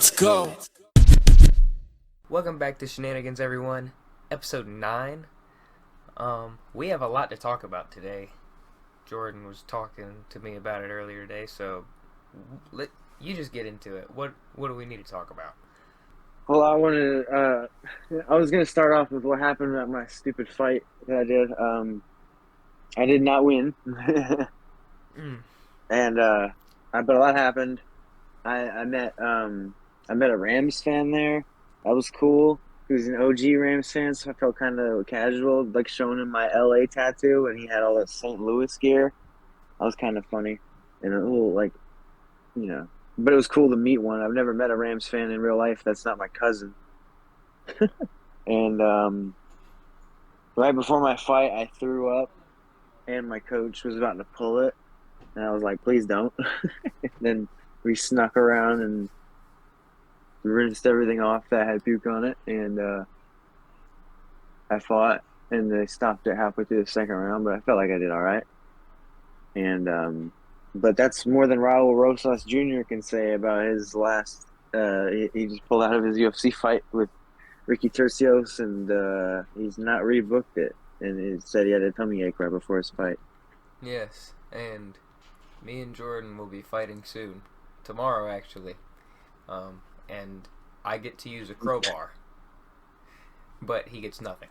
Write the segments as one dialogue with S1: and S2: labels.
S1: Let's go.
S2: Welcome back to Shenanigans, everyone. Episode 9. We have a lot to talk about today. Jordan was talking to me about it earlier today, so you just get into it. What do we need to talk about?
S3: Well, I was gonna start off with what happened at my stupid fight that I did. I did not win, and but a lot happened. I met a Rams fan there. That was cool. He was an OG Rams fan, so I felt kind of casual, like showing him my LA tattoo, and he had all that St. Louis gear. That was kind of funny and a little you know. But it was cool to meet one. I've never met a Rams fan in real life. That's not my cousin. And right before my fight, I threw up, and my coach was about to pull it, and I was like, "Please don't." Then we snuck around and rinsed everything off that had puke on it, and I fought, and they stopped it halfway through the second round, but I felt like I did all right. And but that's more than Raul Rosas Jr. can say about his last. He just pulled out of his UFC fight with Ricky Tercios, and he's not rebooked it. And he said he had a tummy ache right before his fight.
S2: Yes, and me and Jordan will be fighting soon. Tomorrow, actually. And I get to use a crowbar. But he gets nothing.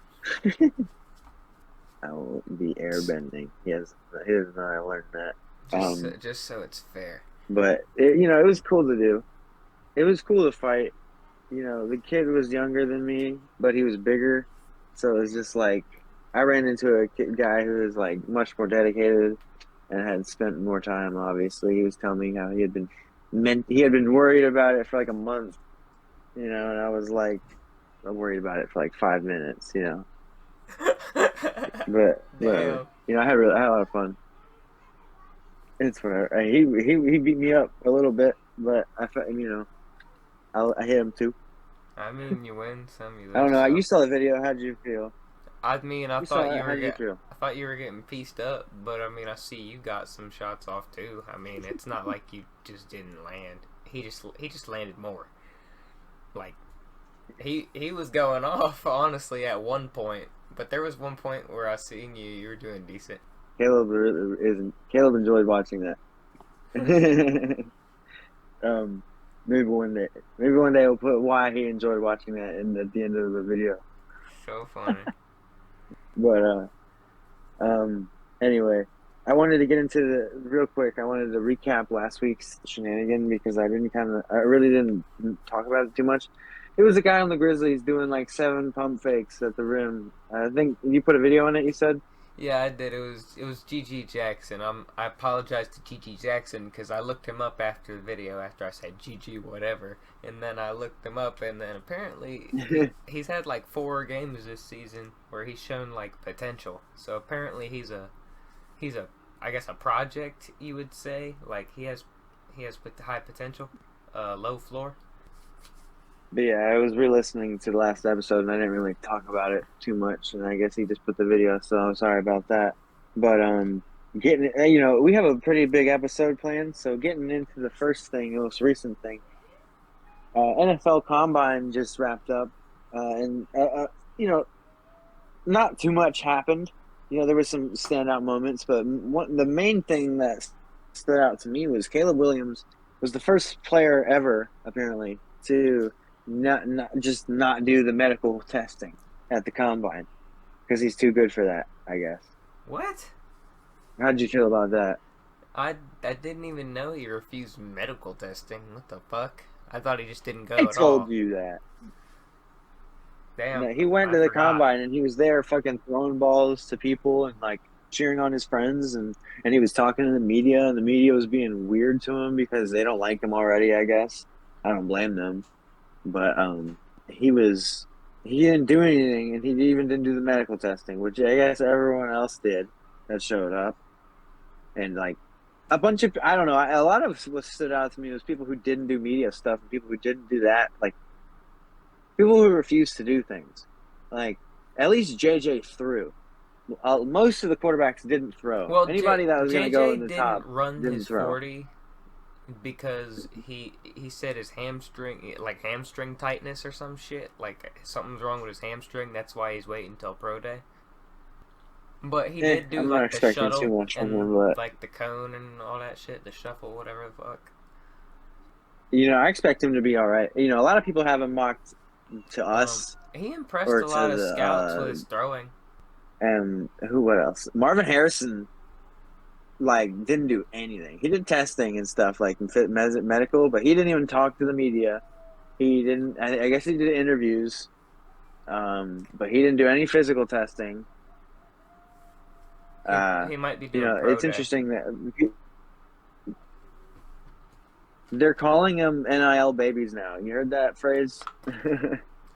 S3: I will be airbending. He doesn't know I learned that.
S2: Just so it's fair.
S3: But, it was cool to do. It was cool to fight. The kid was younger than me, but he was bigger. So it was just like, I ran into a guy who was like much more dedicated and had spent more time, obviously. He was telling me how he had been worried about it for like a month, and I was like, I'm worried about it for like 5 minutes, But whatever. I had a lot of fun. It's whatever. He beat me up a little bit, but I felt, I hit him too.
S2: I mean, you win some, you lose.
S3: I don't know.
S2: Some.
S3: You saw the video. How'd you feel?
S2: I thought you
S3: were
S2: I thought you were getting pieced up, but I mean, I see you got some shots off too. I mean, it's not like you just didn't land. He just landed more. Like he was going off honestly at one point, but there was one point where I seen you were doing decent.
S3: Caleb enjoyed watching that. Maybe one day we'll put why he enjoyed watching that at the end of the video.
S2: So funny.
S3: But anyway, I wanted to get into real quick. I wanted to recap last week's shenanigan because I really didn't talk about it too much. It was a guy on the Grizzlies doing like 7 pump fakes at the rim. I think you put a video on it. You said.
S2: Yeah, I did. It was GG Jackson. I apologize to GG Jackson because I looked him up after the video after I said GG whatever, and then I looked him up, and then apparently he's had like 4 games this season where he's shown like potential. So apparently he's a I guess a project, you would say. Like he has high potential, low floor.
S3: But yeah, I was re-listening to the last episode, and I didn't really talk about it too much, and I guess he just put the video, so I'm sorry about that. But we have a pretty big episode planned, so getting into the first thing, the most recent thing, NFL Combine just wrapped up, and not too much happened. There were some standout moments, but the main thing that stood out to me was Caleb Williams was the first player ever, apparently, to not do the medical testing at the combine because he's too good for that, I guess.
S2: What?
S3: How'd you feel about that?
S2: I didn't even know he refused medical testing. What the fuck? I thought he just didn't go
S3: I
S2: at all.
S3: told you that.
S2: Damn.
S3: No, he went to the combine and he was there fucking throwing balls to people and like cheering on his friends and he was talking to the media and the media was being weird to him because they don't like him already, I guess. I don't blame them. But he didn't do anything, and he even didn't do the medical testing, which I guess everyone else did that showed up. And like a bunch of, I don't know, a lot of what stood out to me was people who didn't do media stuff and people who didn't do that, like people who refused to do things. Like at least JJ threw. Most of the quarterbacks didn't throw.
S2: Well,
S3: anybody that was going to go in the top
S2: run
S3: didn't
S2: his
S3: throw.
S2: 40 because he said his hamstring, like hamstring tightness or some shit, like something's wrong with his hamstring. That's why he's waiting until pro day. But he did do
S3: I'm not
S2: like the
S3: expecting too
S2: shuttle
S3: much from
S2: and
S3: him, but
S2: like the cone and all that shit, the shuffle, whatever the fuck.
S3: I expect him to be all right. A lot of people have him mocked to us
S2: He impressed
S3: or
S2: a
S3: to
S2: lot of
S3: the
S2: scouts with his throwing.
S3: and who what else? Marvin Harrison like didn't do anything. He did testing and stuff like medical, but he didn't even talk to the media. He didn't. I guess he did interviews, but he didn't do any physical testing.
S2: He might be doing pro
S3: It's
S2: day.
S3: interesting that they're calling them NIL babies now. You heard that phrase?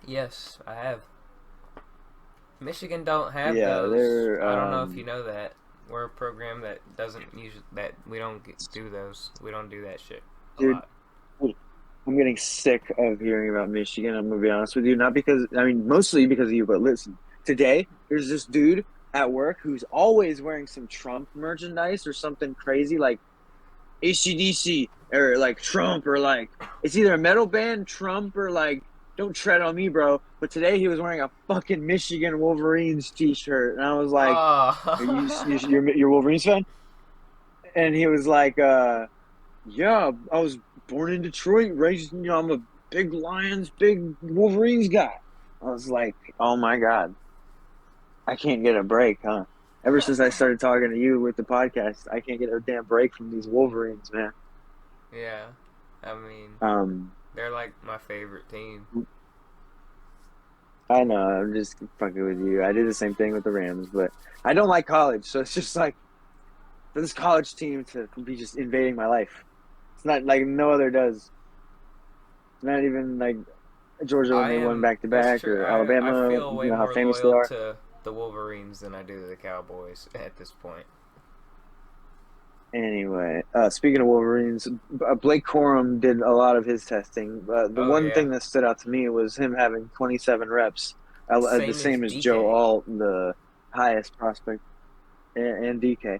S2: Yes, I have. Michigan don't have
S3: Yeah,
S2: those.
S3: they're.
S2: I don't know if you know that. We're a program that doesn't use that. We don't do those. We don't do that shit a
S3: Dude,
S2: lot.
S3: I'm getting sick of hearing about Michigan. I'm gonna be honest with you. Not because mostly because of you, but listen. Today, there's this dude at work who's always wearing some Trump merchandise or something crazy like ACDC or like Trump or like it's either a metal band, Trump, or like don't tread on me, bro. But today he was wearing a fucking Michigan Wolverines t-shirt, and I was like, "Are
S2: Oh.
S3: you're a Wolverines fan?" And he was like, "Yeah, I was born in Detroit, raised. I'm a big Lions, big Wolverines guy." I was like, "Oh my god, I can't get a break, huh?" Ever since I started talking to you with the podcast, I can't get a damn break from these Wolverines, man.
S2: Yeah, I mean,
S3: Um,
S2: they're like my favorite team.
S3: I know, I'm just fucking with you. I did the same thing with the Rams, but I don't like college, so it's just like for this college team to be just invading my life. It's not like no other does. It's not even like Georgia when
S2: I
S3: they won
S2: am.
S3: back to
S2: That's
S3: back
S2: true.
S3: or
S2: I
S3: Alabama.
S2: feel
S3: You
S2: way
S3: know how
S2: more
S3: famous they
S2: loyal
S3: are.
S2: to the Wolverines than I do to the Cowboys at this point.
S3: Anyway, speaking of Wolverines, Blake Corum did a lot of his testing. The
S2: Oh
S3: one
S2: yeah,
S3: thing that stood out to me was him having 27 reps, the
S2: same as
S3: same as Joe
S2: DK.
S3: Alt, the highest prospect, and DK.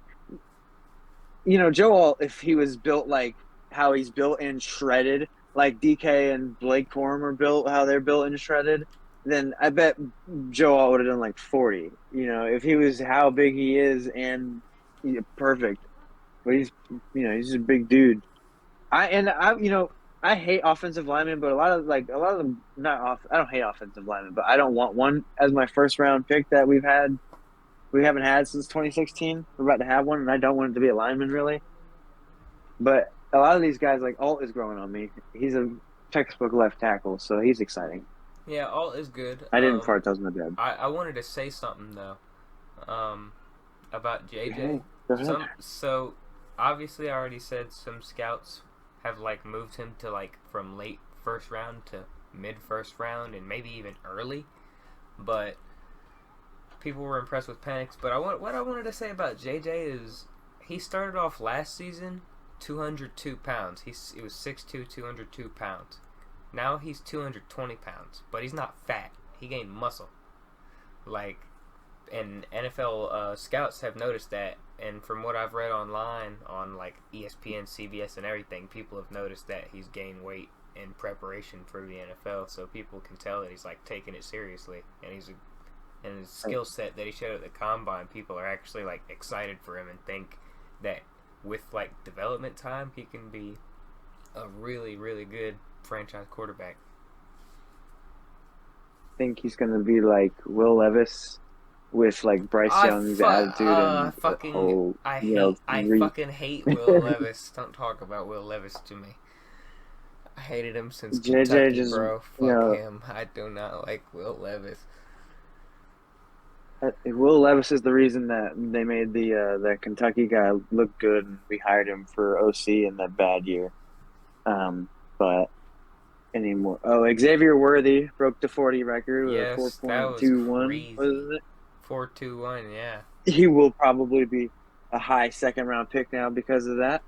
S3: Joe Alt, if he was built like how he's built and shredded, like DK and Blake Corum are built, how they're built and shredded, then I bet Joe Alt would have done like 40. If he was how big he is and perfect. But he's a big dude. I hate offensive linemen, but a lot of them not off. I don't hate offensive linemen, but I don't want one as my first round pick that we haven't had since 2016. We're about to have one, and I don't want it to be a lineman really. But a lot of these guys, like Alt, is growing on me. He's a textbook left tackle, so he's exciting.
S2: Yeah, all is good.
S3: I didn't fart. That was my bad.
S2: I wanted to say something though, um, about JJ.
S3: Go ahead.
S2: So obviously I already said some scouts have like moved him to like from late first round to mid first round and maybe even early, but people were impressed with Penix. But what I wanted to say about JJ is he started off last season 202 pounds. He was 6'2", 202 pounds. Now he's 220 pounds, but he's not fat. He gained muscle. Like, and NFL scouts have noticed that. And from what I've read online on like ESPN, CBS, and everything, people have noticed that he's gained weight in preparation for the NFL. So people can tell that he's like taking it seriously, and and his skill set that he showed at the combine, people are actually like excited for him and think that with like development time, he can be a really, really good franchise quarterback.
S3: Think he's gonna be like Will Levis with like Bryce Young's attitude and whole,
S2: I fucking hate Will Levis. Don't talk about Will Levis to me. I hated him since
S3: JJ
S2: Kentucky,
S3: just
S2: bro. Fuck him. I do not like Will Levis.
S3: Will Levis is the reason that they made the Kentucky guy look good, and we hired him for OC in that bad year. But anymore. Oh, Xavier Worthy broke the 40 record with a
S2: Yes, that was
S3: 4.21.
S2: crazy.
S3: Was it?
S2: 4-2-1, yeah.
S3: He will probably be a high second round pick now because of that,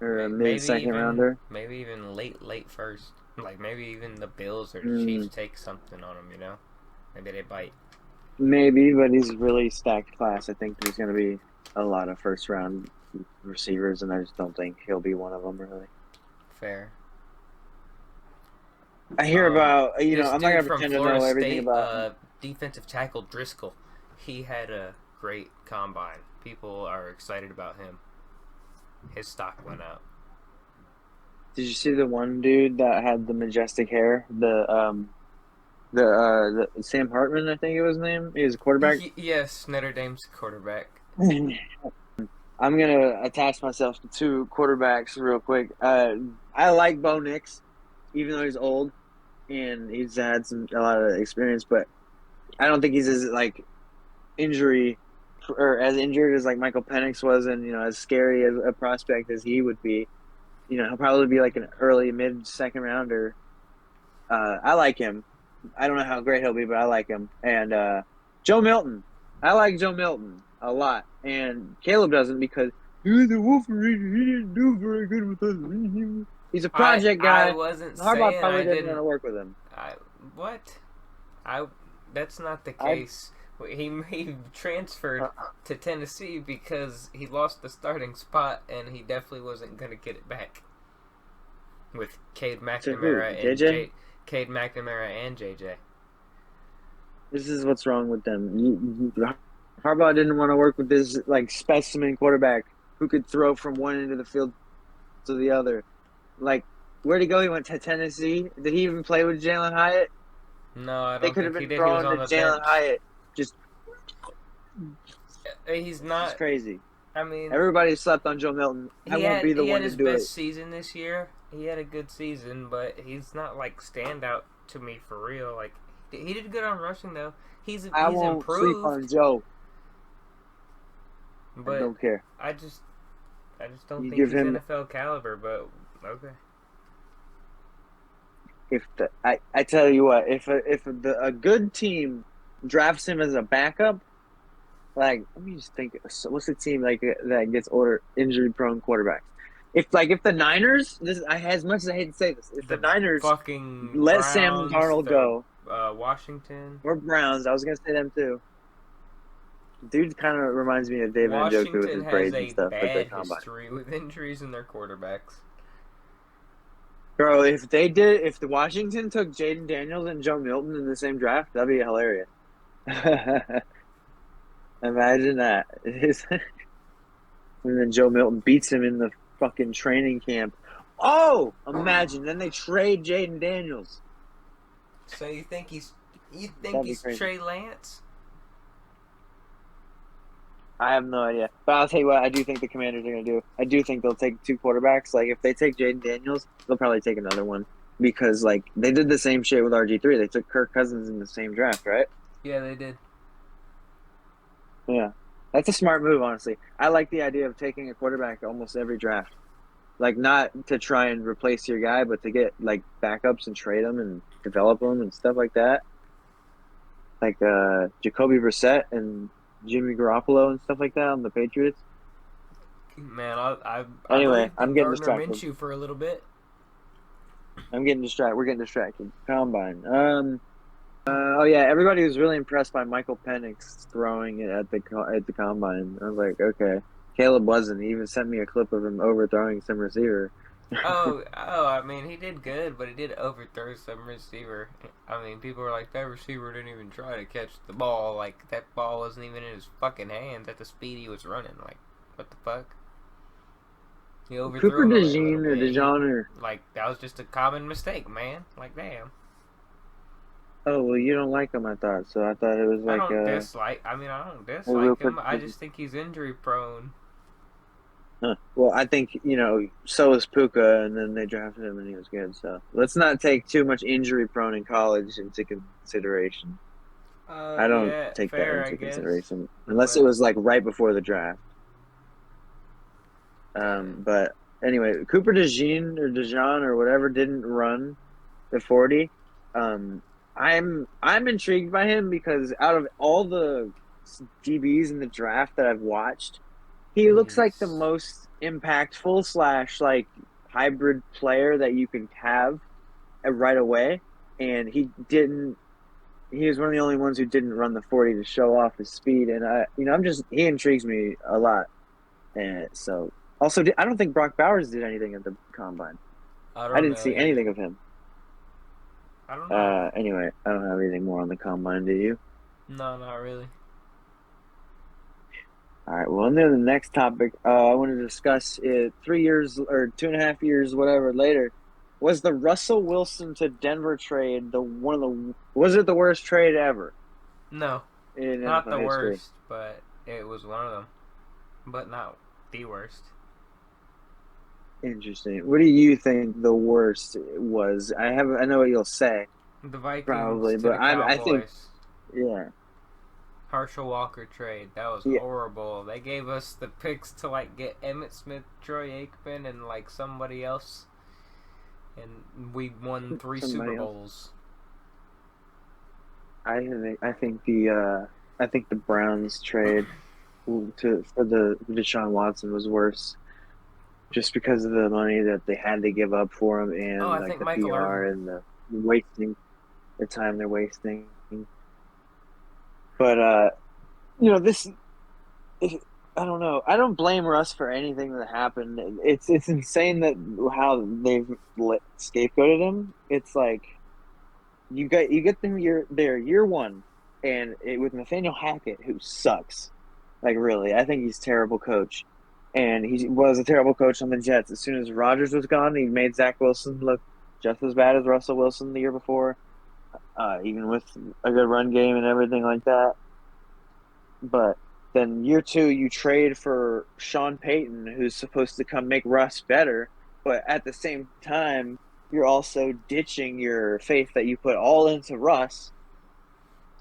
S3: or a mid second rounder.
S2: Maybe even late first. Like maybe even the Bills or the Chiefs
S3: Mm,
S2: take something on him. Maybe they bite.
S3: maybe, but he's really stacked class. I think there's going to be a lot of first round receivers, and I just don't think he'll be one of them, really.
S2: Fair.
S3: I hear about,
S2: This
S3: I'm not
S2: dude
S3: going to
S2: from
S3: pretend to
S2: Florida
S3: know everything
S2: State,
S3: about him.
S2: defensive tackle Driscoll, he had a great combine. People are excited about him. His stock went up.
S3: Did you see the one dude that had the majestic hair? The Sam Hartman, I think it was his name. He was a quarterback.
S2: Yes, Notre Dame's quarterback.
S3: I'm gonna attach myself to two quarterbacks real quick. I like Bo Nix, even though he's old and he's had a lot of experience, but I don't think he's as like injury or as injured as like Michael Penix was, and as scary as a prospect as he would be. He'll probably be like an early mid second rounder. I like him. I don't know how great he'll be, but I like him. And Joe Milton. I like Joe Milton a lot. And Caleb doesn't because he's the Wolverine. He didn't do very good with us. He's a project guy.
S2: I wasn't
S3: Harbaugh
S2: saying
S3: probably
S2: I
S3: didn't
S2: didn't.
S3: want to work with him.
S2: What? That's not the
S3: I
S2: case. He transferred to Tennessee because he lost the starting spot, and he definitely wasn't going to get it back with Cade McNamara and
S3: JJ?
S2: Cade McNamara and JJ.
S3: This is what's wrong with them. Harbaugh didn't want to work with this like specimen quarterback who could throw from one end of the field to the other. Like, where'd he go? He went to Tennessee. Did he even play with Jalen Hyatt?
S2: No, I
S3: They
S2: don't
S3: could have
S2: think he
S3: been
S2: did. He was
S3: throwing to
S2: on the
S3: Jalen
S2: bench.
S3: Hyatt. Just
S2: He's
S3: it's
S2: not.
S3: crazy.
S2: I mean,
S3: Everybody slept on Joe Milton. I won't be the
S2: he had
S3: one to
S2: his
S3: do it.
S2: best season this year. He had a good season, but he's not like standout to me for real. Like he did good on rushing though. He's
S3: I won't sleep on
S2: improved,
S3: Joe. I
S2: but
S3: don't care.
S2: I just don't
S3: You
S2: think
S3: give
S2: he's
S3: him
S2: NFL caliber. But okay,
S3: I tell you what, if a good team drafts him as a backup, like let me just think, what's the team like that gets older injury prone quarterbacks? If the Niners, as much as I hate to say this, if the
S2: the
S3: Niners
S2: fucking
S3: let Sam
S2: Browns,
S3: Darnold
S2: the
S3: go,
S2: Washington.
S3: or Browns, I was gonna say them too. Dude kind of reminds me of David Njoku with
S2: Washington
S3: his
S2: has
S3: braids and
S2: a
S3: stuff at the
S2: bad
S3: combine.
S2: history with injuries in their quarterbacks.
S3: Bro, if the Washington took Jaden Daniels and Joe Milton in the same draft, that'd be hilarious. Imagine that. And then Joe Milton beats him in the fucking training camp. Oh, imagine. Then they trade Jaden Daniels.
S2: So you think he's
S3: That'd be crazy.
S2: Trey Lance?
S3: I have no idea. But I'll tell you what, I do think the Commanders are going to do. I do think they'll take two quarterbacks. Like, if they take Jaden Daniels, they'll probably take another one. Because, like, they did the same shit with RG3. They took Kirk Cousins in the same draft, right?
S2: Yeah, they did.
S3: Yeah. That's a smart move, honestly. I like the idea of taking a quarterback almost every draft. Like, not to try and replace your guy, but to get, like, backups and trade them and develop them and stuff like that. Like, Jacoby Brissett and Jimmy Garoppolo and stuff like that on the Patriots.
S2: Man, I
S3: Anyway,
S2: believed
S3: I'm
S2: in
S3: getting
S2: Gardner
S3: distracted.
S2: Minshew for a little bit.
S3: I'm getting distracted. We're getting distracted. Combine. Oh yeah, everybody was really impressed by Michael Penix throwing it at the combine. I was like, okay. Caleb wasn't. He even sent me a clip of him overthrowing some receiver.
S2: I mean, he did good, but he did overthrow some receiver. I mean, people were like, that receiver didn't even try to catch the ball. Like, that ball wasn't even in his fucking hands at the speed he was running. Like, what the fuck? He overthrew
S3: Cooper
S2: him a
S3: DeJean
S2: little
S3: or
S2: bit.
S3: DeJean or
S2: Like, that was just a common mistake, man. Like, damn.
S3: oh well, you don't like him. I thought so. I thought it was
S2: I
S3: like
S2: don't dislike
S3: a real
S2: him. I just think he's injury prone.
S3: Huh. Well, I think so is Puka, and then they drafted him, and he was good. So let's not take too much injury prone in college into consideration. I don't
S2: Yeah,
S3: take that
S2: fair, I
S3: into
S2: guess.
S3: consideration unless it
S2: But
S3: was like right before the draft. But anyway, Cooper DeJean or whatever didn't run the 40. I'm intrigued by him because out of all the DBs in the draft that I've watched, he looks like the
S2: he's
S3: most impactful slash like hybrid player that you can have right away. And he didn't. He was one of the only ones who didn't run the 40 to show off his speed. And he intrigues me a lot. And so, also, I don't think Brock Bowers did anything at the combine.
S2: I
S3: I
S2: don't
S3: didn't
S2: know
S3: see
S2: either.
S3: anything of him.
S2: I don't know.
S3: Anyway, I don't have anything more on the combine. Do you?
S2: No, not really.
S3: All right. Well, then the next topic I want to discuss it 3 years or 2.5 years, whatever later, was the Russell Wilson to Denver trade the one of the was it the worst trade ever
S2: No,
S3: in
S2: not
S3: NFL
S2: the
S3: history?
S2: worst, but it was one of them. But not the worst.
S3: Interesting. What do you think the worst was? I know what you'll say
S2: The Vikings
S3: probably,
S2: to
S3: but
S2: the
S3: I think
S2: Cowboys.
S3: yeah
S2: Herschel Walker trade. That was
S3: yeah
S2: horrible. They gave us the picks to like get Emmett Smith, Troy Aikman, and like somebody else, and we won three Super
S3: somebody else.
S2: Bowls.
S3: I think the Browns trade to for the Deshaun Watson was worse just because of the money that they had to give up for him
S2: Oh,
S3: and
S2: I
S3: like
S2: think
S3: the
S2: Michael
S3: PR
S2: Irvin.
S3: and the wasting the time they're wasting. But this it, I don't know. I don't blame Russ for anything that happened. It's insane that how they've scapegoated him. It's like you get them year one, and with Nathaniel Hackett who sucks. Like really, I think he's a terrible coach, and he was a terrible coach on the Jets. As soon as Rodgers was gone, he made Zach Wilson look just as bad as Russell Wilson the year before, even with a good run game and everything like that. But then year two, you trade for Sean Payton, who's supposed to come make Russ better, but at the same time, you're also ditching your faith that you put all into Russ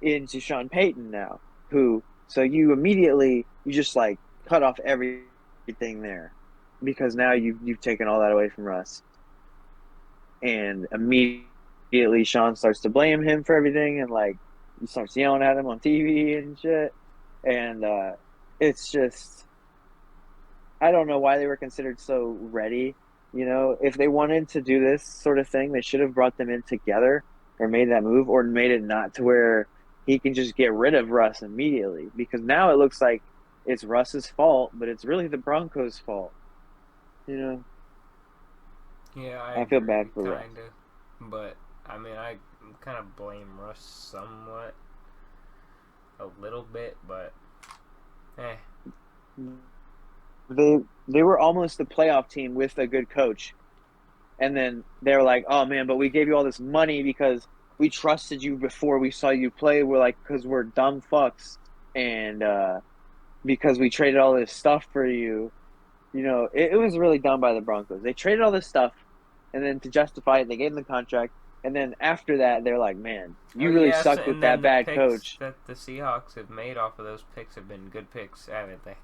S3: into Sean Payton now, who so you just like cut off everything there because now you've taken all that away from Russ, and immediately Sean starts to blame him for everything, and like he starts yelling at him on TV and shit, and it's just I don't know why they were considered so ready. If they wanted to do this sort of thing, they should have brought them in together or made that move or made it not to where he can just get rid of Russ immediately because now it looks like it's Russ's fault, but it's really the Broncos' fault. You know,
S2: Yeah, I
S3: I feel bad
S2: agree,
S3: for Russ.
S2: kinda. But I mean, I kind of blame Russ somewhat, a little bit, but eh.
S3: They they were almost the playoff team with a good coach. And then they were like, "Oh man, but we gave you all this money because we trusted you before we saw you play. We're like, because we're dumb fucks, and because we traded all this stuff for you. It was really dumb by the Broncos. They traded all this stuff, and then to justify it, they gave him the contract. And then after that, they're like, "Man,
S2: Oh
S3: you really
S2: yes,
S3: sucked with
S2: and then
S3: that
S2: the
S3: bad
S2: picks
S3: coach."
S2: that the Seahawks have made off of those picks have been good picks, haven't they?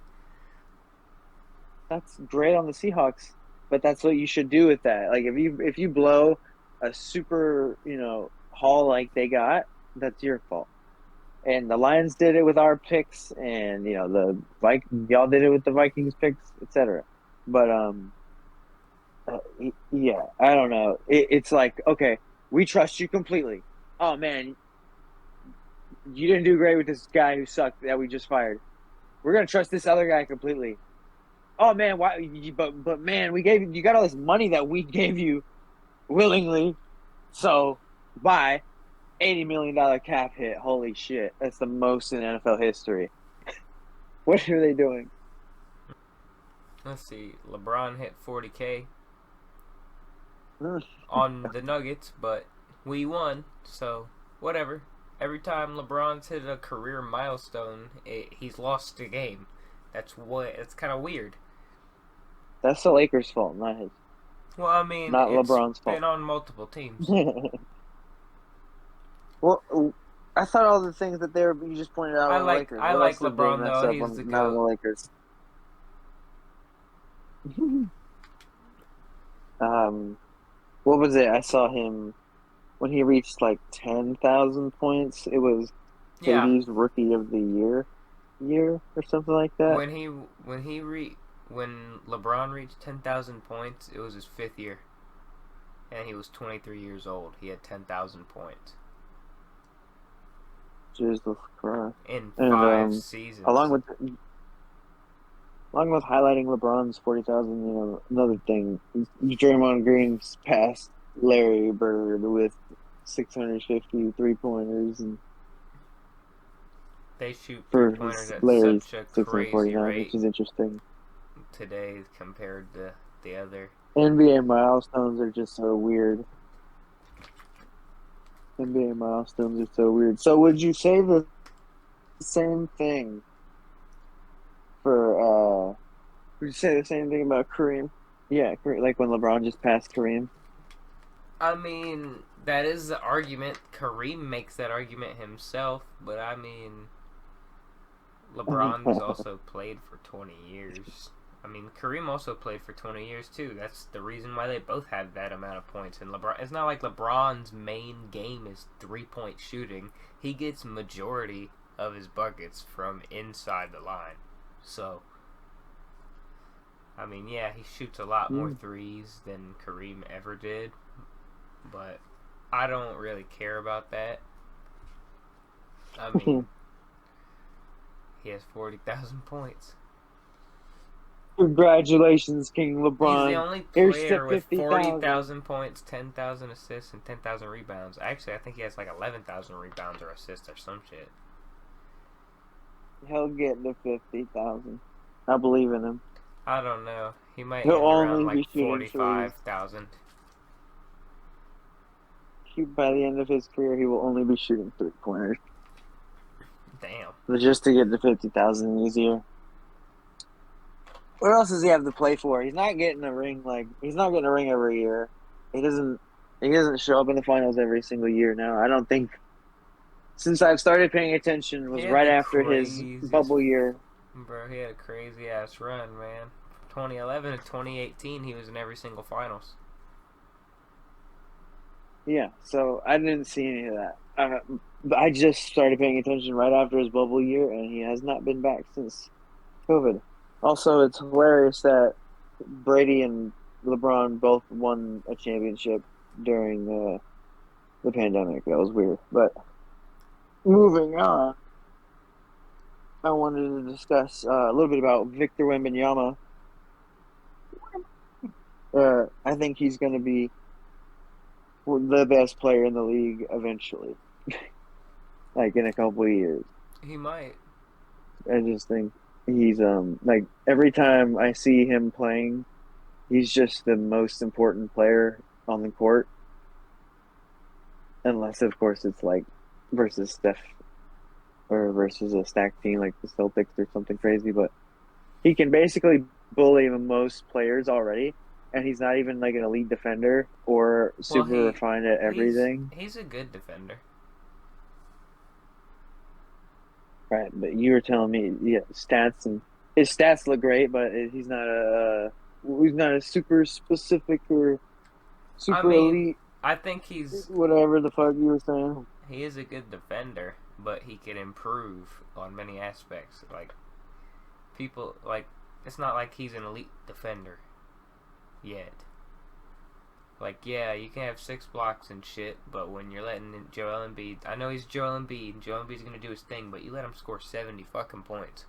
S3: That's great on the Seahawks, but that's what you should do with that. Like if you blow a super, haul like they got, that's your fault. And the Lions did it with our picks, and the y'all did it with the Vikings picks, etc. But yeah, I don't know. It's like okay, we trust you completely. Oh man, you didn't do great with this guy who sucked that we just fired. We're gonna trust this other guy completely. Oh man, why? But man, we gave you got all this money that we gave you willingly. So bye. $80 million cap hit. Holy shit, that's the most in NFL history. What are they doing?
S2: Let's see. LeBron hit 40K
S3: Hmm.
S2: on the Nuggets, but we won, so whatever. Every time LeBron's hit a career milestone, he's lost a game. It's kind of weird.
S3: That's the Lakers' fault, not his,
S2: Well, I mean,
S3: not
S2: it's
S3: LeBron's
S2: been
S3: fault.
S2: on multiple teams.
S3: Well, I thought all the things that you just pointed out
S2: I
S3: on the
S2: like
S3: Lakers.
S2: I
S3: What
S2: like
S3: else did they
S2: LeBron
S3: mess
S2: though.
S3: up
S2: He's the
S3: on not on the
S2: goat.
S3: Lakers? um, what was it? I saw him when he reached like 10,000 points. It was
S2: Yeah,
S3: KD's Rookie of the year or something like that.
S2: when LeBron reached 10,000 points, it was his fifth year, and he was 23 years old. He had 10,000 points
S3: Jesus Christ!
S2: in
S3: And
S2: five
S3: along
S2: seasons.
S3: with along with highlighting LeBron's 40,000, another thing, Draymond Green's passed Larry Bird with 650 three-pointers and
S2: They shoot three
S3: for
S2: pointers at
S3: Larry's
S2: such a crazy
S3: 649, which
S2: rate
S3: is interesting.
S2: today compared to the other.
S3: NBA milestones are just so weird. NBA milestones are so weird. So would you say the same thing for would you say the same thing about Kareem? Yeah, like when LeBron just passed Kareem.
S2: I mean, that is the argument. Kareem makes that argument himself, but I mean, LeBron's also played for 20 years. I mean, Kareem also played for 20 years too. That's the reason why they both had that amount of points. And LeBron, it's not like LeBron's main game is 3-point shooting. He gets majority of his buckets from inside the line. So, I mean, yeah, he shoots a lot more threes than Kareem ever did, but I don't really care about that. I mean, he has 40,000 points.
S3: Congratulations, King
S2: He's the
S3: LeBron.
S2: only
S3: Here's to
S2: player with
S3: 50,000.
S2: 40,000 points, 10,000 assists, and 10,000 rebounds. Actually, I think he has like 11,000 rebounds or assists or some shit.
S3: He'll get to 50,000. I believe in him.
S2: I don't know. He might
S3: He'll
S2: end around
S3: only
S2: like
S3: be shooting threes.
S2: 45,000.
S3: By the end of his career, he will only be shooting three-pointers.
S2: Damn.
S3: But just to get to 50,000 easier. What else does he have to play for? He's not getting a ring. He's not getting a ring every year. He doesn't. He doesn't show up in the finals every single year now. I don't think since I've started paying attention
S2: He
S3: was
S2: had
S3: right
S2: the
S3: after his
S2: craziest.
S3: bubble year.
S2: Bro, he had a crazy ass run, man. 2011 to 2018, he was in every single finals.
S3: Yeah, so I didn't see any of that. I just started paying attention right after his bubble year, and he has not been back since COVID. Also, it's hilarious that Brady and LeBron both won a championship during the pandemic. That was weird. But moving on, I wanted to discuss a little bit about Victor Wembanyama. I think he's going to be the best player in the league eventually, like in a couple of years.
S2: He might.
S3: I just think he's like every time I see him playing, he's just the most important player on the court. Unless of course it's like versus Steph or versus a stacked team like the Celtics or something crazy, but he can basically bully most players already, and he's not even like an elite defender or
S2: Well,
S3: super refined at everything.
S2: he's a good defender.
S3: Right, but you were telling me, yeah, stats and his stats look great, but he's not a super specific or
S2: I
S3: super
S2: mean,
S3: elite,
S2: I think he's
S3: whatever the fuck you were saying.
S2: he is a good defender, but he can improve on many aspects. Like people like it's not like he's an elite defender yet. Like, yeah, you can have 6 blocks and shit, but when you're letting in Joel Embiid, I know he's Joel Embiid, and Joel Embiid's gonna do his thing, but you let him score 70 fucking points.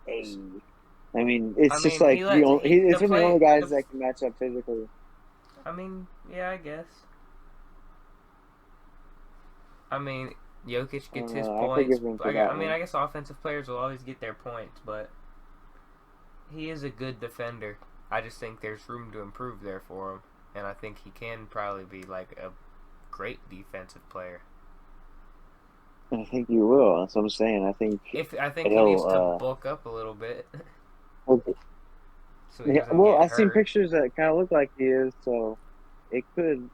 S3: Hey. I mean,
S2: I
S3: it's just
S2: mean,
S3: like
S2: the
S3: it's one of the only guys
S2: the
S3: that can match up physically.
S2: I mean, yeah, I guess. I mean, Jokic
S3: I
S2: gets
S3: don't
S2: his
S3: know. I
S2: points.
S3: forgive him for that
S2: I mean,
S3: one.
S2: I guess offensive players will always get their points, but he is a good defender. I just think there's room to improve there for him, and I think he can probably be like a great defensive player.
S3: I think you will. That's what I'm saying.
S2: I think he needs to
S3: He'll
S2: bulk up a little bit
S3: uh.
S2: so he
S3: Yeah,
S2: doesn't
S3: well,
S2: get
S3: I've seen
S2: hurt.
S3: pictures that kind of look like he is, so it could.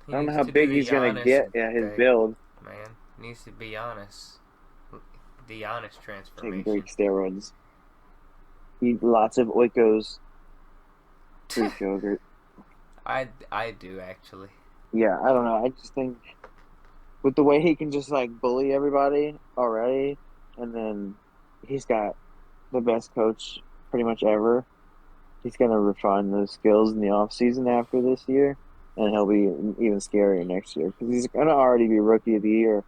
S2: He
S3: I don't know
S2: needs
S3: how
S2: to do
S3: big
S2: the
S3: he's gonna
S2: Giannis
S3: get at his
S2: thing,
S3: build.
S2: man. He needs to be honest. The Giannis
S3: Take
S2: transformation.
S3: Greek steroids. Eat lots of oikos, Greek yogurt.
S2: I do actually.
S3: Yeah, I don't know. I just think with the way he can just like bully everybody already, and then he's got the best coach pretty much ever. He's gonna refine those skills in the off season after this year, and he'll be even scarier next year because he's gonna already be rookie of the year,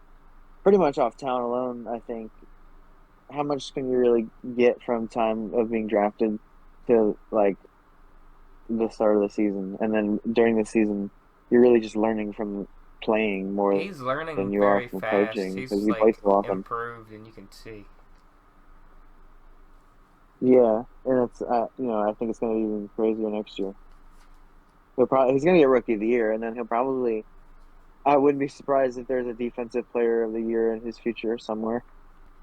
S3: pretty much off talent alone. I think how much can you really get from time of being drafted to like the start of the season, and then during the season, you're really just learning from playing more
S2: He's
S3: than
S2: learning
S3: you are
S2: very
S3: from
S2: fast.
S3: coaching because
S2: He's
S3: you play
S2: like
S3: so often.
S2: improved, and you can see.
S3: Yeah, and it's I think it's going to be even crazier next year. He's going to get Rookie of the Year, and then he'll probably. I wouldn't be surprised if there's a Defensive Player of the Year in his future somewhere.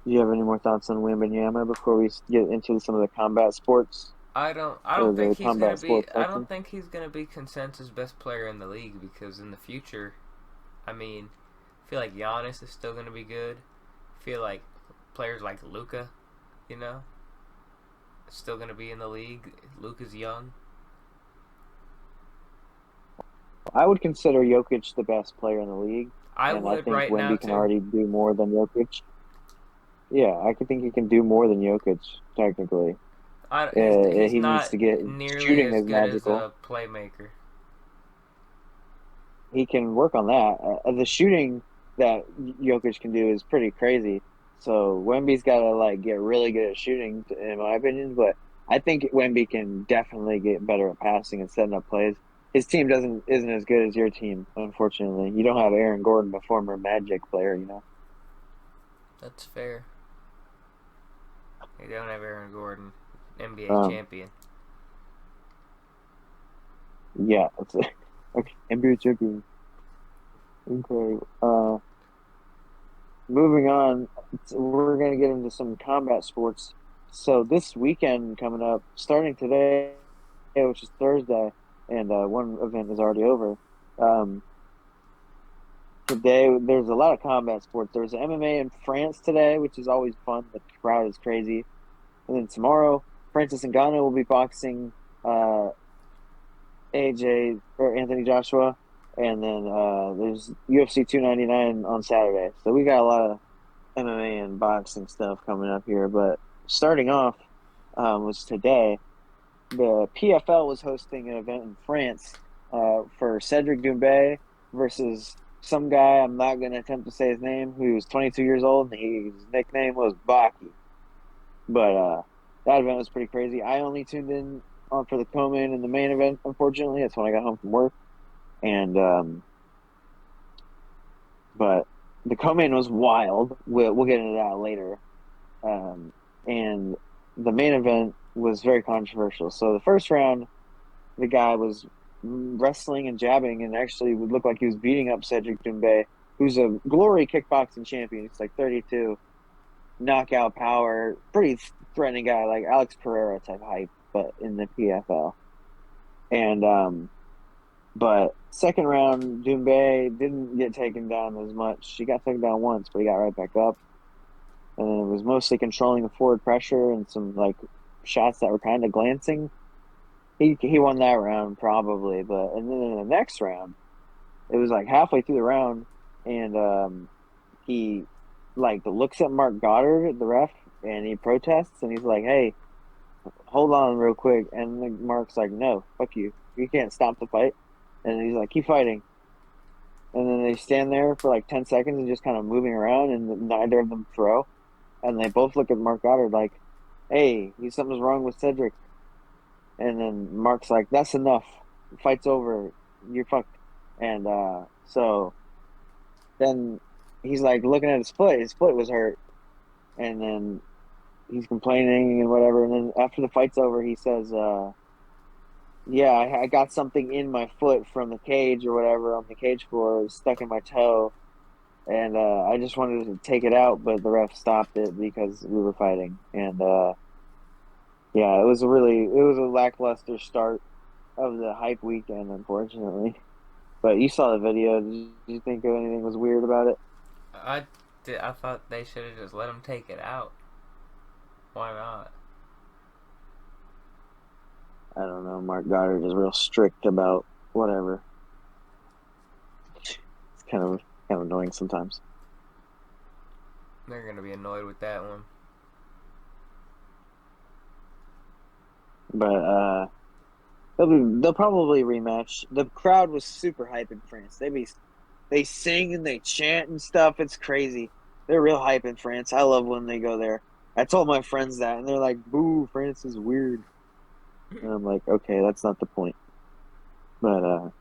S3: Do you have any more thoughts on Wembanyama before we get into some of the combat sports
S2: I
S3: or
S2: don't think
S3: the
S2: he's gonna
S3: combat
S2: be.
S3: sports
S2: I don't
S3: section?
S2: think he's gonna be consensus best player in the league because in the future, I mean, I feel like Giannis is still gonna be good. I feel like players like Luca, you know, still gonna be in the league. Luca's young.
S3: I would consider Jokic the best player in the league,
S2: I
S3: and I
S2: would
S3: think
S2: right now
S3: Wemby can
S2: too.
S3: already do more than Jokic. Yeah, I could think he can do more than Jokic technically.
S2: He's
S3: He needs
S2: not
S3: to get
S2: nearly
S3: shooting
S2: as
S3: is
S2: good as
S3: magical.
S2: a playmaker.
S3: He can work on that. The shooting that Jokic can do is pretty crazy. So Wemby's got to like get really good at shooting, in my opinion. But I think Wemby can definitely get better at passing and setting up plays. His team doesn't isn't as good as your team, unfortunately. You don't have Aaron Gordon, the former Magic player, you know.
S2: That's fair. They don't have Aaron Gordon, NBA
S3: Um,
S2: champion.
S3: yeah, that's it. Okay, NBA champion. Okay. Moving on, we're gonna get into some combat sports. So this weekend coming up, starting today, which is Thursday, and one event is already over. Um, Today there's a lot of combat sports. There's MMA in France today, which is always fun. The crowd is crazy. And then tomorrow, Francis Ngannou will be boxing uh, AJ or Anthony Joshua, and then there's UFC 299 on Saturday. So we got a lot of MMA and boxing stuff coming up here. But starting off was today. The PFL was hosting an event in France for Cedric Doumbé versus some guy. I'm not going to attempt to say his name. Who was 22 years old, and his nickname was Baki. But that event was pretty crazy. I only tuned in on for the co-main and the main event. Unfortunately, that's when I got home from work. And but the co-main was wild. We'll get into that later. And the main event was very controversial. So the first round, the guy was wrestling and jabbing, and actually would look like he was beating up Cedric Doumbé, who's a glory kickboxing champion. He's like 32, knockout power, pretty threatening guy, like Alex Pereira type hype, but in the PFL. And but second round, Doumbé didn't get taken down as much. He got taken down once, but he got right back up. And then it was mostly controlling the forward pressure and some like shots that were kind of glancing. He won that round probably, but and then in the next round, it was like halfway through the round, and he like looks at Mark Goddard, the ref, and he protests, and he's like, "Hey, hold on real quick," and Mark's like, "No, fuck you, you can't stop the fight," and he's like, "Keep fighting," and then they stand there for like 10 seconds and just kind of moving around, and neither of them throw, and they both look at Mark Goddard like, "Hey, something's wrong with Cedric," and then Mark's like, "That's enough, the fight's over, you're fucked," and so. Then he's like looking at his foot. His foot was hurt, and then he's complaining and whatever. And then after the fight's over, he says, "Yeah, I got something in my foot from the cage or whatever on the cage floor. It was stuck in my toe, and I just wanted to take it out, but the ref stopped it because we were fighting." And yeah, it was a lackluster start of the hype weekend, unfortunately. But you saw the video. Did you think of anything was weird about it?
S2: I I thought they should have just let him take it out. Why not?
S3: I don't know. Mark Goddard is real strict about whatever. It's kind of annoying sometimes.
S2: They're gonna be annoyed with that one.
S3: But they'll probably rematch. The crowd was super hype in France. They sing and they chant and stuff. It's crazy. They're real hype in France. I love when they go there. I told my friends that, and they're like, "Boo, France is weird." And I'm like, "Okay, that's not the point." But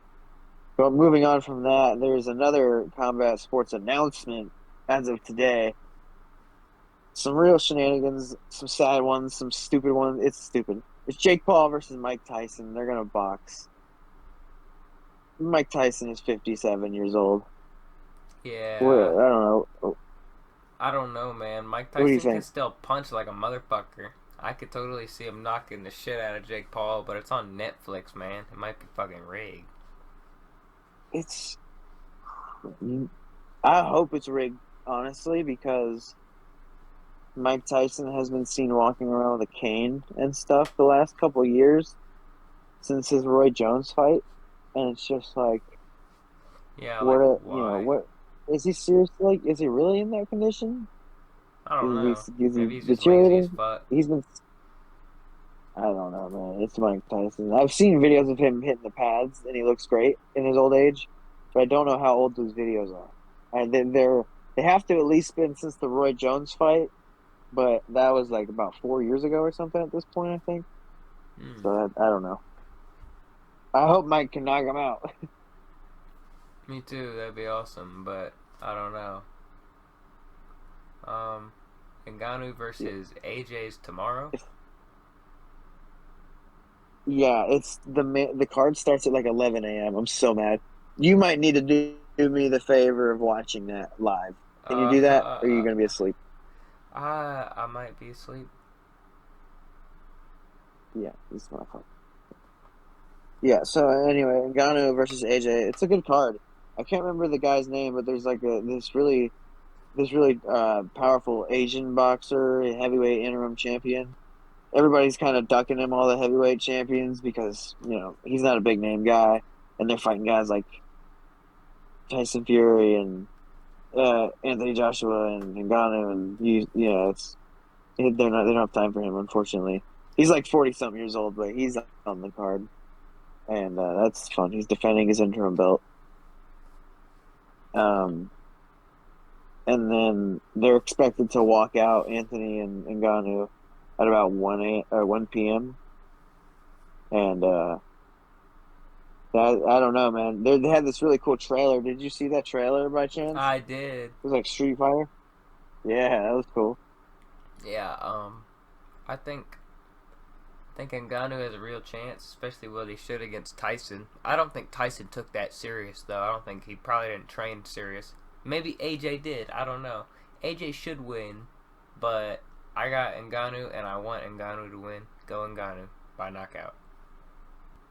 S3: but moving on from that, there's another combat sports announcement as of today. Some real shenanigans, some sad ones, some stupid ones. It's stupid. It's Jake Paul versus Mike Tyson. They're gonna box. Mike Tyson is 57 years old. What
S2: Yeah,
S3: I don't know.
S2: I don't know, man. Mike
S3: What do you
S2: Tyson can
S3: think?
S2: still punch like a motherfucker. I could totally see him knocking the shit out of Jake Paul, but it's on Netflix, man. It might be fucking rigged.
S3: It's. I hope it's rigged, honestly, because Mike Tyson has been seen walking around with a cane and stuff the last couple of years since his Roy Jones fight, and it's just like,
S2: Yeah, like why?
S3: what is he seriously like? Is he really in that condition?
S2: I don't know.
S3: Is he
S2: Maybe he's just lazy as
S3: deteriorating?
S2: fuck.
S3: He's been. I don't know, man. It's Mike Tyson. I've seen videos of him hitting the pads, and he looks great in his old age, but I don't know how old those videos are. And they have to at least been since the Roy Jones fight, but that was like about 4 years ago or something at this point, I think.
S2: Hmm.
S3: So I don't know. I hope Mike can knock him out.
S2: Me too. That'd be awesome, but I don't know. Um, Ngannou versus AJ's tomorrow.
S3: Yeah, the card starts at like 11 a.m. I'm so mad. You might need to do me the favor of watching that live. Can you do that, or are you gonna be asleep?
S2: I might be asleep.
S3: Yeah, this is my fault. Yeah. So anyway, Ngannou versus AJ. It's a good card. I can't remember the guy's name, but there's like this really powerful Asian boxer, a heavyweight interim champion. Everybody's kind of ducking him, all the heavyweight champions, because he's not a big name guy, and they're fighting guys like Tyson Fury and Anthony Joshua and Ngannou, and they don't have time for him, unfortunately. He's like 40 something years old, but he's on the card, and that's fun. He's defending his interim belt. Um, and then they're expected to walk out Anthony and Ngannou at about 1 p.m. And I don't know, man. They had this really cool trailer. Did you see that trailer by chance?
S2: I did.
S3: It was like Street Fighter. Yeah, that was cool.
S2: Yeah. I think Ngannou has a real chance, especially what he should against Tyson. I don't think Tyson took that serious though. I don't think he probably didn't train serious. Maybe AJ did. I don't know. AJ should win, but I got Ngannou and I want Ngannou to win. Go Ngannou by knockout.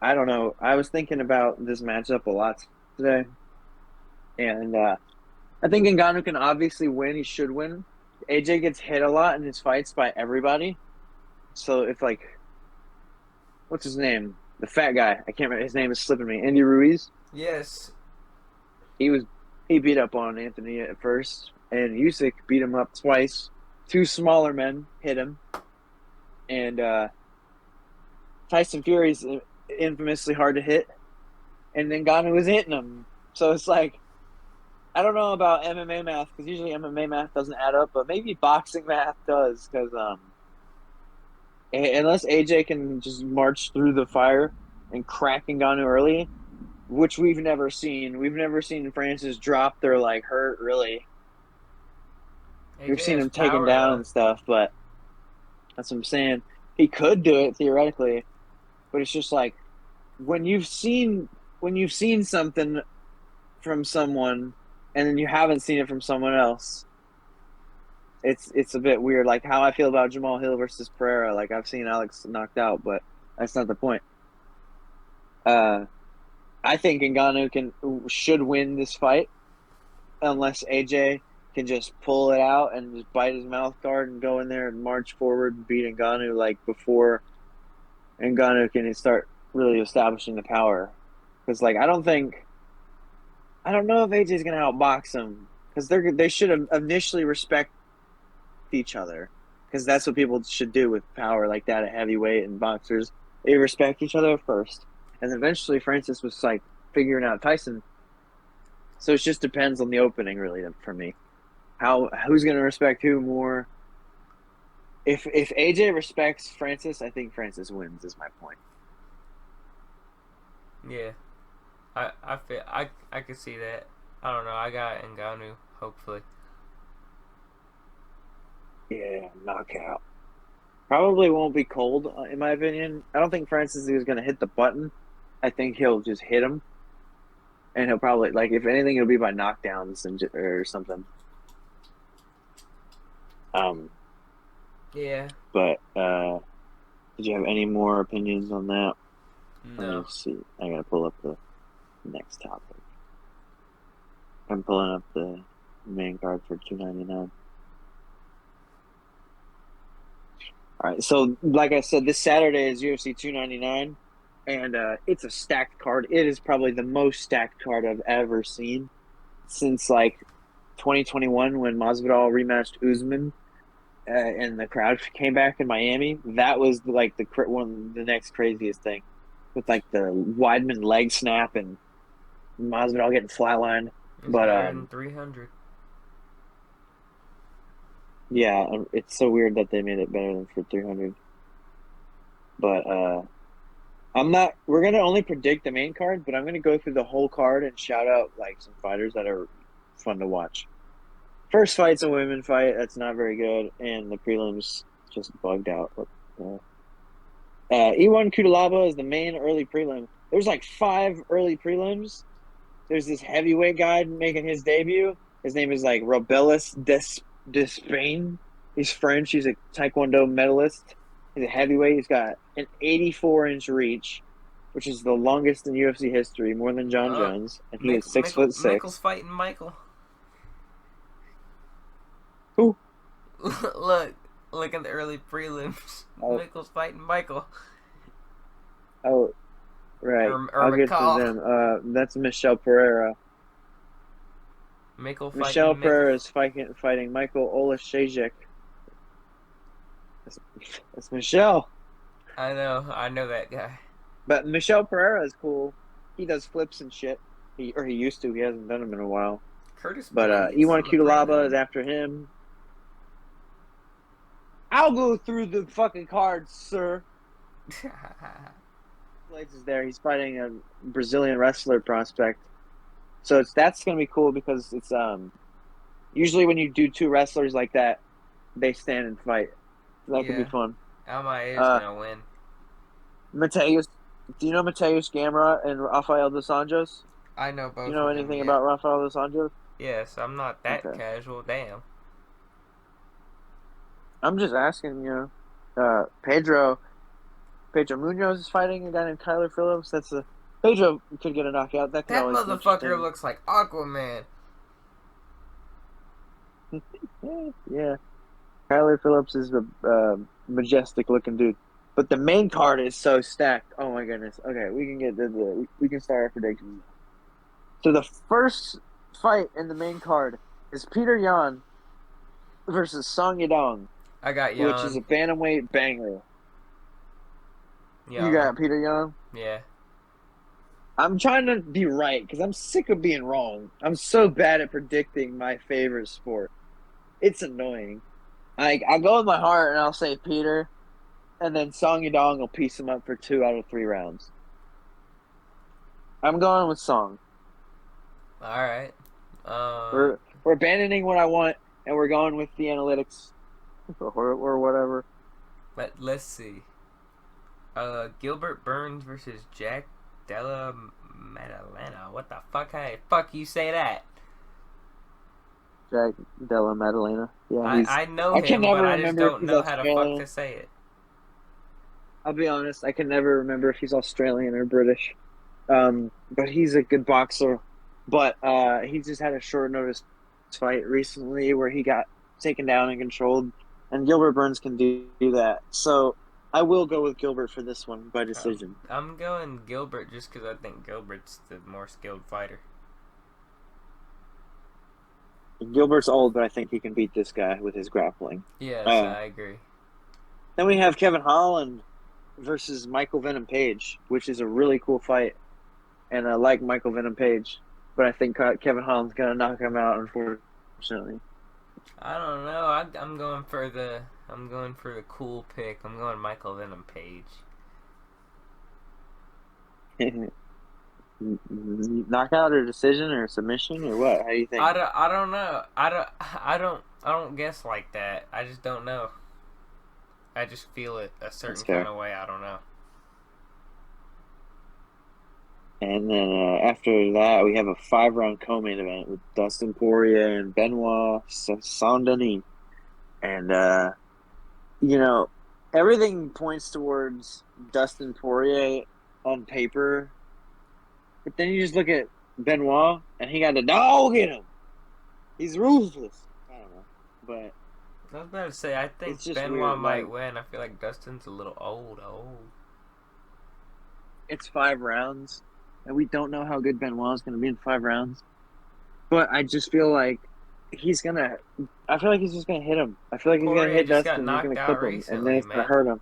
S3: I don't know. I was thinking about this matchup a lot today, and I think Ngannou can obviously win. He should win. AJ gets hit a lot in his fights by everybody. So if like, what's his name? The fat guy. I can't remember. His name is slipping me. Andy Ruiz.
S2: Yes.
S3: He was he beat up on Anthony at first, and Usyk beat him up twice. Two smaller men hit him, and Tyson Fury's infamously hard to hit, and then Ngannou was hitting him. So it's like I don't know about MMA math because usually MMA math doesn't add up, but maybe boxing math does because unless AJ can just march through the fire and crack Ngannou early, which we've never seen. We've never seen Francis drop their like hurt really. We've
S2: AJ
S3: seen
S2: has
S3: him taken
S2: power
S3: down
S2: though.
S3: and stuff, but that's what I'm saying. He could do it theoretically, but it's just like when you've seen something from someone and then you haven't seen it from someone else, it's a bit weird. Like how I feel about Jamal Hill versus Pereira. Like I've seen Alex knocked out, but that's not the point. Uh, I think Ngannou should win this fight unless AJ can just pull it out and just bite his mouth guard and go in there and march forward and beat Ngannou like before Ngannou can start really establishing the power. Because like I don't know if AJ's gonna outbox him because they should have initially respect each other because that's what people should do with power like that at heavyweight and boxers. They respect each other first, and eventually Francis was like figuring out Tyson. So it just depends on the opening, really, for me. Who's going to respect who more? if AJ respects Francis, I think Francis wins. Is my point.
S2: Yeah, I feel I could see that. I don't know. I got Ngannou. Hopefully.
S3: Yeah, knockout. Probably won't be cold, in my opinion. I don't think Francis is going to hit the button. I think he'll just hit him, and he'll probably like if anything, it'll be by knockdowns or something. Um,
S2: Yeah.
S3: but did you have any more opinions on that? Let me
S2: No.
S3: see. I gotta pull up the next topic. I'm pulling up the main card for 299. All right, so like I said, this Saturday is UFC 299, and it's a stacked card. It is probably the most stacked card I've ever seen since like 2021 when Masvidal rematched Usman, and the crowd came back in Miami. That was like the next craziest thing, with like the Weidman leg snap and Masvidal getting flatlined.
S2: It's
S3: But
S2: better than 300.
S3: yeah, it's so weird that they made it better than for 300. But I'm not. We're gonna only predict the main card, but I'm gonna go through the whole card and shout out like some fighters that are fun to watch. First fight's a women fight. That's not very good, and the prelims just bugged out. E1 Kudalaba is the main early prelim. There's like 5 early prelims. There's this heavyweight guy making his debut. His name is like Robelis Despain. He's French. He's a Taekwondo medalist. He's a heavyweight. He's got an 84-inch reach, which is the longest in UFC history, more than John Jones, and he is 6'6".
S2: Mickle's fighting Michael.
S3: Who?
S2: Look at the early prelims.
S3: Oh,
S2: Mickle's fighting Michael.
S3: oh, right.
S2: Or
S3: I'll get to
S2: McCall.
S3: them. That's Michelle Pereira.
S2: Mickle
S3: Michelle
S2: fighting Mickle.
S3: Pereira is fighting Michael Olashejek. That's Michelle.
S2: I know that guy.
S3: But Michelle Pereira is cool. He does flips and shit. He used to. He hasn't done them in a while.
S2: Curtis
S3: But
S2: Blades
S3: E1
S2: on the
S3: Kudalaba is
S2: prelim.
S3: after him. I'll go through the fucking cards, sir. Blades is there. He's fighting a Brazilian wrestler prospect. So that's gonna be cool because it's usually when you do 2 wrestlers like that, they stand and fight. So that could be
S2: Yeah,
S3: fun.
S2: Almae is
S3: Uh
S2: gonna win.
S3: Mateus, do you know Mateus Gamera and Rafael dos Anjos?
S2: I know
S3: Do you
S2: both
S3: know
S2: of them.
S3: anything
S2: Yeah.
S3: about Rafael dos Anjos?
S2: Yes, I'm not that
S3: Okay.
S2: casual. Damn.
S3: I'm just asking, Pedro Munoz is fighting a guy named Tyler Phillips. That's a Pedro could get a knockout. That could
S2: That
S3: always be
S2: motherfucker
S3: interesting.
S2: looks like Aquaman.
S3: Yeah. Tyler Phillips is a majestic looking dude. But the main card is so stacked. Oh my goodness. Okay, we can get we can start our predictions. So the first fight in the main card is Peter Yan versus Song Yadong,
S2: I got
S3: which is
S2: Jan.
S3: a bantamweight banger. You
S2: Jan.
S3: got Peter Yan?
S2: Yeah.
S3: I'm trying to be right because I'm sick of being wrong. I'm so bad at predicting my favorite sport. It's annoying. I go with my heart and I'll say Peter, and then Song Yadong will piece him up for 2 out of 3 rounds. I'm going with Song.
S2: All right.
S3: We're abandoning what I want and we're going with the analytics or whatever.
S2: Let's see. Gilbert Burns versus Jack Della Maddalena. What the fuck? Hey, fuck you say that?
S3: Jack Della Maddalena. Yeah,
S2: I know
S3: I can
S2: him, but
S3: never
S2: I just
S3: remember if
S2: don't
S3: he's
S2: know how to fuck
S3: Australian.
S2: to say it.
S3: I'll be honest, I can never remember if he's Australian or British. But he's a good boxer. But he just had a short notice fight recently where he got taken down and controlled, and Gilbert Burns can do that. So I will go with Gilbert for this one by decision.
S2: I'm going Gilbert just because I think Gilbert's the more skilled fighter.
S3: Gilbert's old, but I think he can beat this guy with his grappling.
S2: Yes, I agree.
S3: Then we have Kevin Holland versus Michael Venom Page, which is a really cool fight. And I like Michael Venom Page, but I think Kevin Holland's going to knock him out, unfortunately.
S2: I don't know. I'm going for I'm going for the cool pick. I'm going Michael Venom Page.
S3: Knockout or decision or submission or what? How do you think?
S2: I don't know. I don't guess like that. I just don't know. I just feel it a
S3: That's
S2: certain kind
S3: fair.
S2: of way. I don't know.
S3: And then after that, we have a 5-round co-main event with Dustin Poirier and Benoit Saint-Denis. And you know, everything points towards Dustin Poirier on paper, but then you just look at Benoit, and he got the dog in him. He's ruthless. I don't know, but
S2: I was about to say I
S3: it's
S2: think
S3: just
S2: Benoit
S3: weird.
S2: might
S3: Like
S2: win. I feel like Dustin's a little old.
S3: it's 5 rounds, and we don't know how good Benoit is going to be in 5 rounds. But I just feel like he's gonna. I feel like he's just gonna hit him. I feel like he's gonna
S2: Poirier
S3: hit
S2: just got
S3: Dustin. He's
S2: knocked
S3: gonna
S2: out
S3: clip him, and then
S2: recently,
S3: it's gonna
S2: man.
S3: hurt him.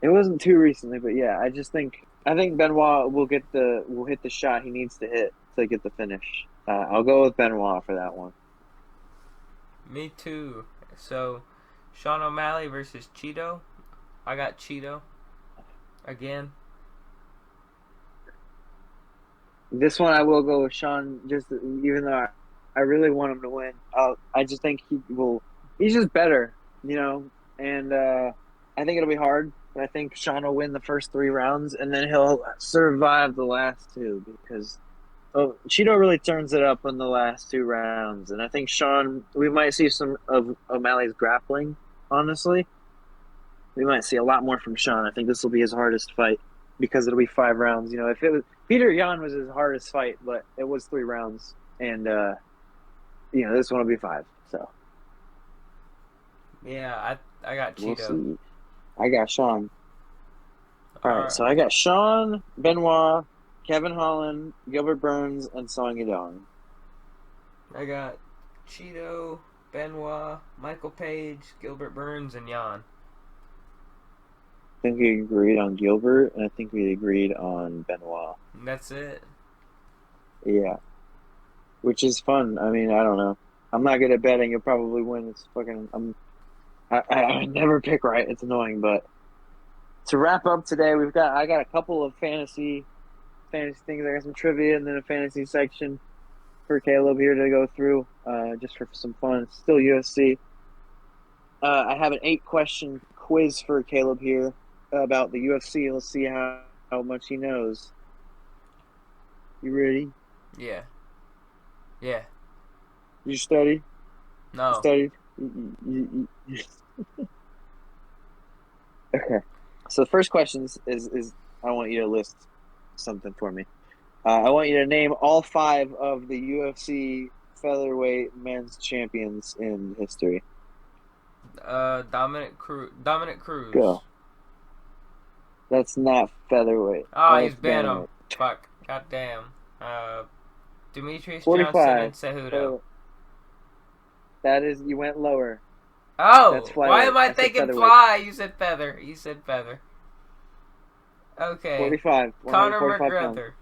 S3: It wasn't too recently, but yeah, I think Benoit will hit the shot he needs to hit to get the finish. I'll go with Benoit for that one.
S2: Me too. So, Sean O'Malley versus Cheeto. I got Cheeto again.
S3: This one I will go with Sean, just even though I really want him to win. I just think he will. He's just better, and I think it'll be hard. But I think Sean will win the first 3 rounds, and then he'll survive the last two because Cheeto really turns it up in the last 2 rounds, and I think Sean. We might see some of O'Malley's grappling. Honestly, we might see a lot more from Sean. I think this will be his hardest fight because it'll be 5 rounds. If it was Peter Yan was his hardest fight, but it was 3 rounds, and this one will be 5. So
S2: Yeah, I got
S3: we'll
S2: Cheeto.
S3: see. I got Sean. All
S2: All
S3: right,
S2: right.
S3: so I got Sean, Benoit, Kevin Holland, Gilbert Burns, and Song Yadong.
S2: I got Cheeto, Benoit, Michael Page, Gilbert Burns, and Jan.
S3: I think we agreed on Gilbert, and I think we agreed on Benoit.
S2: And that's it.
S3: Yeah, which is fun. I mean, I don't know. I'm not good at betting. You'll probably win. It's fucking. I never pick right. It's annoying, but to wrap up today, I got a couple of fantasy things. I got some trivia and then a fantasy section for Caleb here to go through, just for some fun. It's still UFC. I have an 8-question quiz for Caleb here about the UFC. Let's see how much he knows. You ready?
S2: Yeah. Yeah.
S3: You studied? You
S2: No.
S3: studied? Okay. So the first question is I want you to list something for me. I want you to name all 5 of the UFC featherweight men's champions in history.
S2: Dominic Cruz.
S3: Go. That's not featherweight.
S2: Oh, he's
S3: That's
S2: Bantam.
S3: bantamweight.
S2: Fuck. Goddamn. Demetrius Johnson
S3: 45.
S2: and Cejudo.
S3: That is, you went lower. That's
S2: Oh, why
S3: flyweight.
S2: am I
S3: I said
S2: thinking
S3: featherweight.
S2: fly? You said feather. Okay.
S3: 45.
S2: Conor
S3: 145 pounds.
S2: McGregor.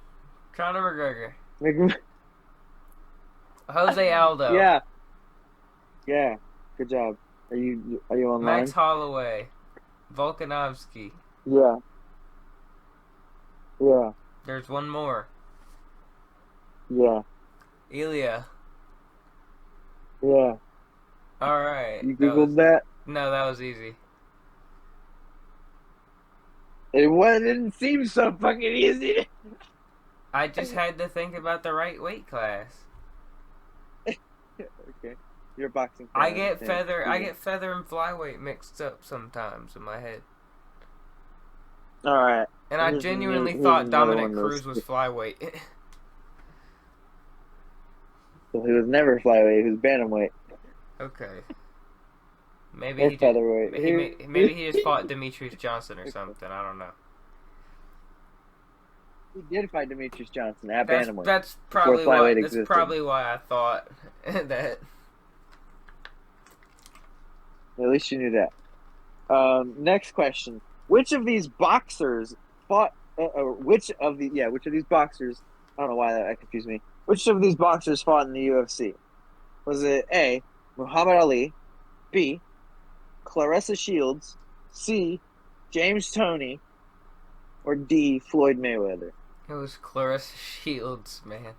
S2: Conor McGregor. Jose Aldo.
S3: Yeah. Yeah. Good job. Are you online?
S2: Max Holloway. Volkanovski.
S3: Yeah. Yeah.
S2: There's one more.
S3: Yeah.
S2: Ilya.
S3: Yeah.
S2: Alright.
S3: You Googled that?
S2: No, that was easy.
S3: Didn't seem so fucking easy.
S2: I just had to think about the right weight class.
S3: Okay. You're a boxing fan.
S2: I get feather and flyweight mixed up sometimes in my head.
S3: Alright.
S2: And I genuinely thought Dominic Cruz was flyweight.
S3: Well, he was never flyweight. He was bantamweight.
S2: Okay. Maybe
S3: Or
S2: he
S3: featherweight.
S2: maybe he just fought Demetrius Johnson or something. I don't know.
S3: He did fight Demetrius Johnson at
S2: That's
S3: bantamweight.
S2: that's probably
S3: flyweight
S2: why. That's
S3: existed.
S2: probably why I thought that.
S3: At least you knew that. Next question: which of these boxers fought? Which of these boxers? I don't know why that confused me. Which of these boxers fought in the UFC? Was it A. Muhammad Ali, B. Clarissa Shields, C. James Toney, or D. Floyd Mayweather?
S2: It was Clarissa Shields, man.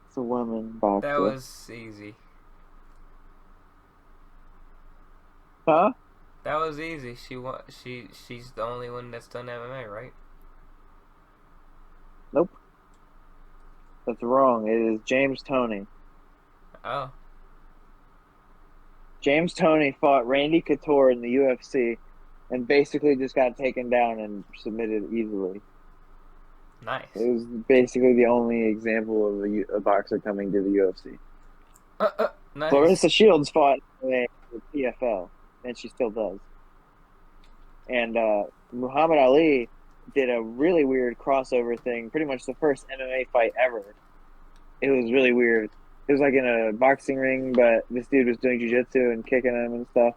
S3: It's a woman
S2: That
S3: boxer.
S2: was easy.
S3: Huh?
S2: That was easy. She's the only one that's done MMA, right?
S3: Nope. That's wrong. It is James Toney.
S2: Oh,
S3: James Toney fought Randy Couture in the UFC and basically just got taken down and submitted easily.
S2: nice.
S3: It was basically the only example of a boxer coming to the UFC.
S2: Nice.
S3: Clarissa Shields fought in the PFL, and she still does. And Muhammad Ali did a really weird crossover thing, pretty much the first MMA fight ever. It was really weird. It was like in a boxing ring, but this dude was doing jiu-jitsu and kicking him and stuff.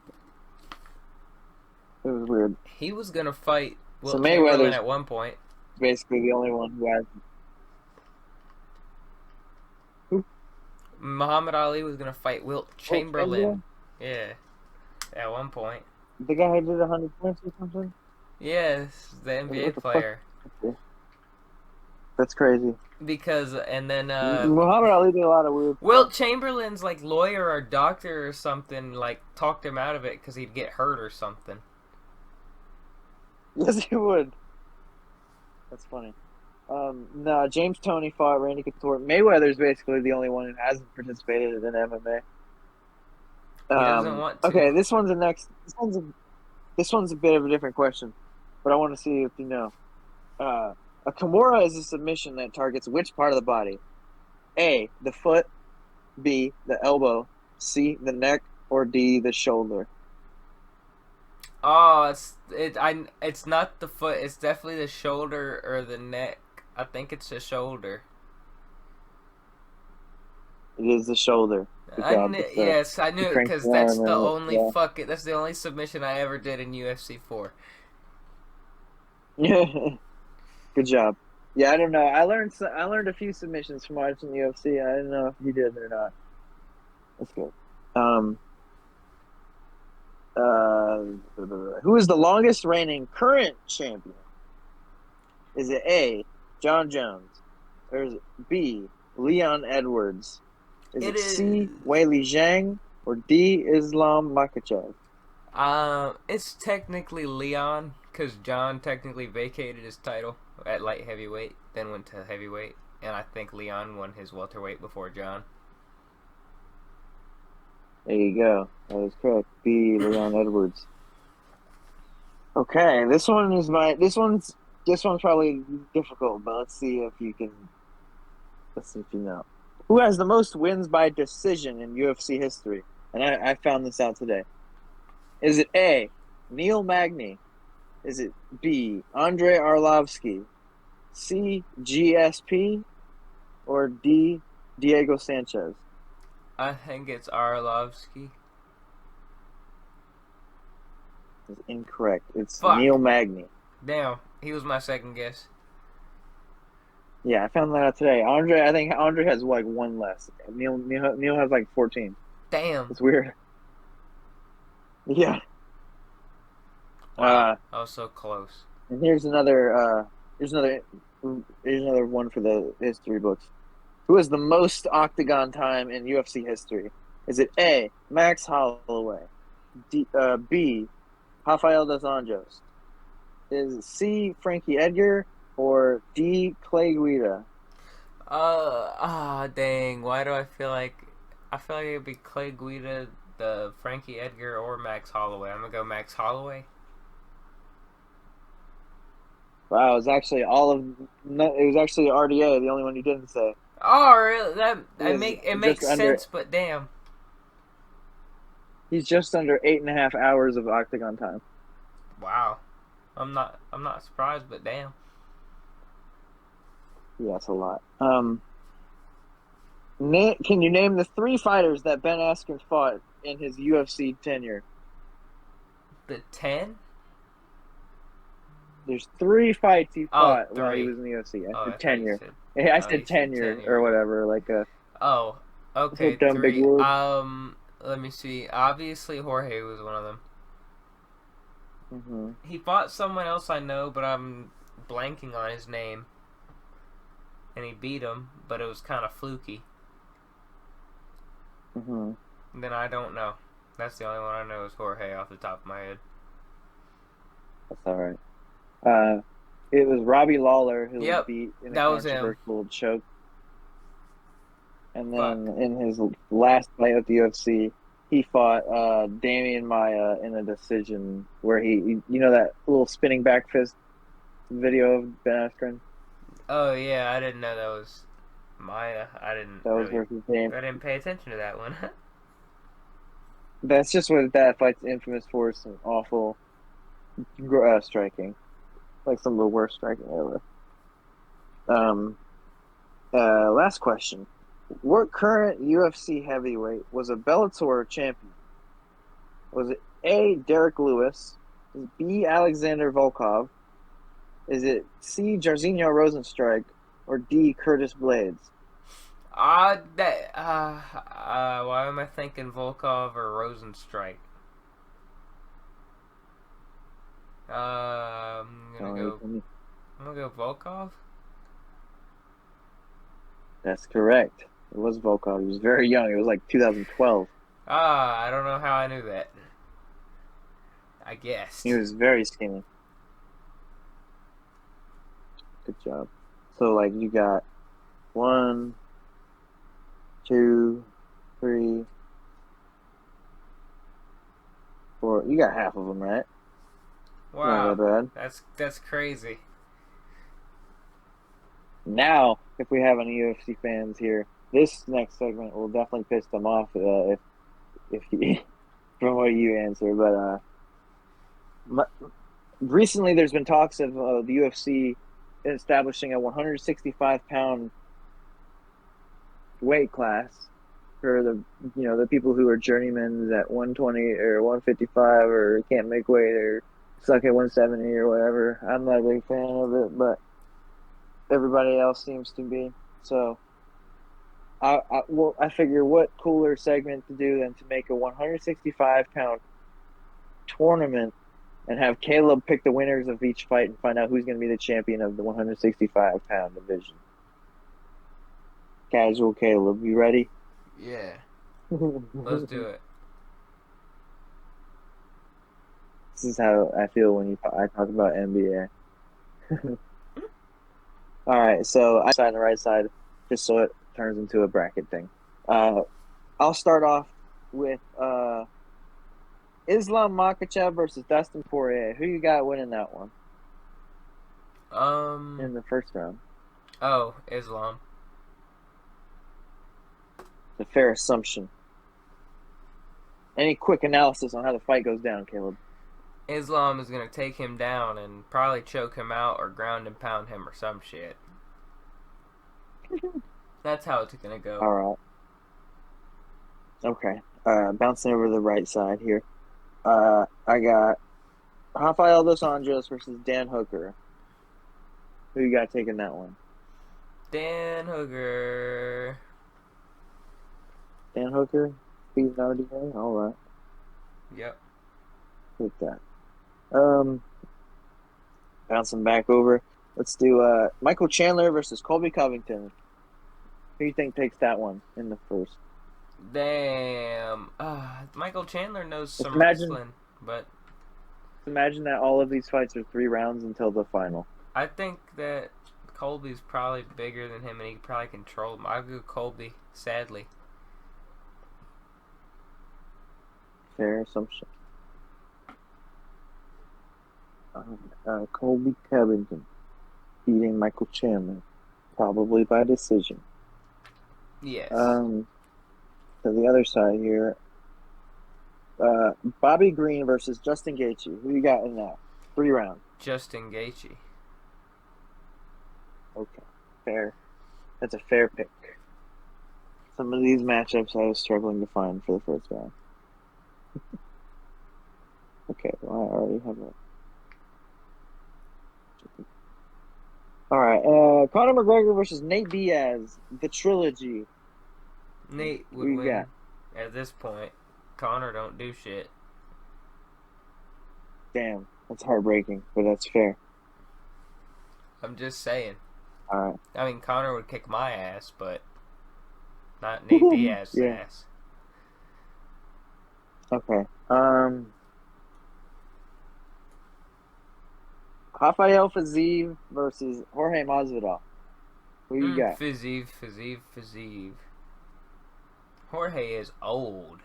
S3: It was weird.
S2: He was gonna fight
S3: So
S2: Wilt Chamberlain
S3: Mayweather's
S2: at one point.
S3: basically the only one who has. Who?
S2: Muhammad Ali was gonna fight Wilt
S3: Oh,
S2: Chamberlain. Yeah, at one point.
S3: the guy who did 100 points or something?
S2: Yes, the NBA
S3: What the fuck?
S2: player.
S3: That's crazy.
S2: Because and then
S3: Muhammad Ali did a lot of weird
S2: Wilt
S3: stuff.
S2: Chamberlain's like lawyer or doctor or something like talked him out of it because he'd get hurt or something.
S3: Yes, he would. That's funny. No, James Toney fought Randy Couture. Mayweather's basically the only one who hasn't participated in MMA.
S2: He doesn't want to.
S3: Okay, this one's the next. This one's a bit of a different question, but I want to see if you know. A Kimura is a submission that targets which part of the body? A, the foot, B, the elbow, C, the neck, or D, the shoulder.
S2: Oh, it's not the foot. It's definitely the shoulder or the neck. I think it's the shoulder.
S3: It is the shoulder. Good job.
S2: Yes, I knew it
S3: crank
S2: because
S3: the
S2: that's
S3: arm
S2: the
S3: and
S2: only that's the only submission I ever did in UFC 4.
S3: yeah. Good job. Yeah, I don't know. I learned a few submissions from watching UFC. I didn't know if you did or not. That's good. Uh, who is the longest reigning current champion? Is it A, John Jones, or is it B, Leon Edwards? Is it C, Weili Zhang, or D, Islam Makhachev?
S2: It's technically Leon because John technically vacated his title at light heavyweight, then went to heavyweight, and I think Leon won his welterweight before John.
S3: There you go. That is correct. B, Leon Edwards. Okay, this one's probably difficult, but let's see if you know. Who has the most wins by decision in UFC history? And I found this out today. Is it A, Neil Magny? Is it B, Andre Arlovsky? C, GSP? Or D, Diego Sanchez?
S2: I think it's Arlovsky.
S3: It's incorrect. It's
S2: Fuck.
S3: Neil Magny.
S2: Damn, he was my second guess.
S3: Yeah, I found that out today. I think Andre has like one less. Neil has like 14.
S2: Damn.
S3: It's weird. Yeah.
S2: Wow, I was so close.
S3: And here's another one for the history books. Who has the most octagon time in UFC history? Is it A, Max Holloway? B, Rafael dos Anjos? Is it C, Frankie Edgar? Or D, Clay Guida?
S2: Dang. Why do I feel like it'd be Clay Guida, the Frankie Edgar, or Max Holloway? I'm gonna go Max Holloway.
S3: Wow, it was actually RDA, the only one you didn't say.
S2: Oh, really? It makes sense, but damn.
S3: He's just under 8.5 hours of octagon time.
S2: Wow. I'm not surprised, but damn.
S3: Yeah, that's a lot. Can you name the 3 fighters that Ben Askren fought in his UFC tenure?
S2: The 10?
S3: There's 3 fights he fought while he
S2: 3.
S3: was in the UFC. I said
S2: I
S3: tenure.
S2: said
S3: I said tenure or whatever, like a
S2: Oh, okay.
S3: dumb
S2: 3.
S3: big word.
S2: Let me see. Obviously, Jorge was one of them.
S3: Mm-hmm.
S2: He fought someone else I know, but I'm blanking on his name. And he beat him, but it was kind of fluky.
S3: Mm-hmm.
S2: Then I don't know. That's the only one I know is Jorge off the top of my head.
S3: That's all right. It was Robbie Lawler who was
S2: Yep,
S3: beat in a
S2: that was him.
S3: controversial choke. And then
S2: Fuck.
S3: in his last fight at the UFC, he fought Damian Maia in a decision where you know that little spinning back fist video of Ben Askren?
S2: Oh yeah, I didn't know that was Maya.
S3: That was versus Damian.
S2: I didn't pay attention to that one.
S3: That's just what that fight's infamous for, some awful striking. Like some of the worst striking ever. Um, Last question. What current UFC heavyweight was a Bellator champion? Was it A. Derek Lewis? Is it B. Alexander Volkov? Is it C. Jairzinho Rosenstrike? Or D. Curtis Blades?
S2: Why am I thinking Volkov or Rosenstrike? I'm gonna go. I'm gonna go Volkov.
S3: That's correct. It was Volkov. He was very young. It was like 2012.
S2: I don't know how I knew that. I
S3: He
S2: guessed.
S3: was very skinny. Good job. So, like, you got 1, 2, 3, 4. You got half of them, right? Not that
S2: Wow,
S3: bad.
S2: that's crazy.
S3: Now, if we have any UFC fans here, this next segment will definitely piss them off if you, from what you answer. But recently, there's been talks of the UFC establishing a 165-pound weight class for the people who are journeymen at 120 or 155 or can't make weight or suck at 170 or whatever. I'm not a big fan of it, but everybody else seems to be. So I figure what cooler segment to do than to make a 165-pound tournament and have Caleb pick the winners of each fight and find out who's going to be the champion of the 165-pound division. Casual Caleb, you ready?
S2: Yeah, let's do it.
S3: This is how I feel when I talk about NBA. All right, so I side on the right side, just so it turns into a bracket thing. Uh, I'll start off with Islam Makhachev versus Dustin Poirier. Who you got winning that one
S2: Um.
S3: in the first round?
S2: Oh, Islam.
S3: The fair assumption. Any quick analysis on how the fight goes down, Caleb?
S2: Islam is gonna take him down and probably choke him out or ground and pound him or some shit. That's how it's gonna go.
S3: All right. Okay. Bouncing over to the right side here. I got Rafael dos Anjos versus Dan Hooker. Who you got taking that one?
S2: Dan Hooker.
S3: Dan Hooker? Beating RDA? All right.
S2: Yep.
S3: Take that. Bouncing back over. Let's do Michael Chandler versus Colby Covington. Who do you think takes that one in the first?
S2: Damn. Michael Chandler knows
S3: Just
S2: some wrestling, but
S3: imagine that all of these fights are 3 rounds until the final.
S2: I think that Colby's probably bigger than him and he could probably control him. I'll go Colby, sadly.
S3: Fair assumption. Colby Covington beating Michael Chandler, probably by decision.
S2: Yes.
S3: To the other side here, Bobby Green versus Justin Gaethje. Who you got in that? 3 rounds.
S2: Justin Gaethje.
S3: Okay, fair. That's a fair pick. Some of these matchups I was struggling to find for the first round. Okay, well, I already have a. All right, Conor McGregor versus Nate Diaz, the trilogy.
S2: Nate
S3: Who
S2: would
S3: you
S2: win
S3: got?
S2: at this point. Connor don't do shit.
S3: Damn, that's heartbreaking, but that's fair.
S2: I'm just saying.
S3: All right.
S2: I mean, Connor would kick my ass, but not Nate Diaz's
S3: Yeah.
S2: ass.
S3: Okay. Rafael Fiziev versus Jorge Masvidal. Who you got?
S2: Fiziev. Jorge is old.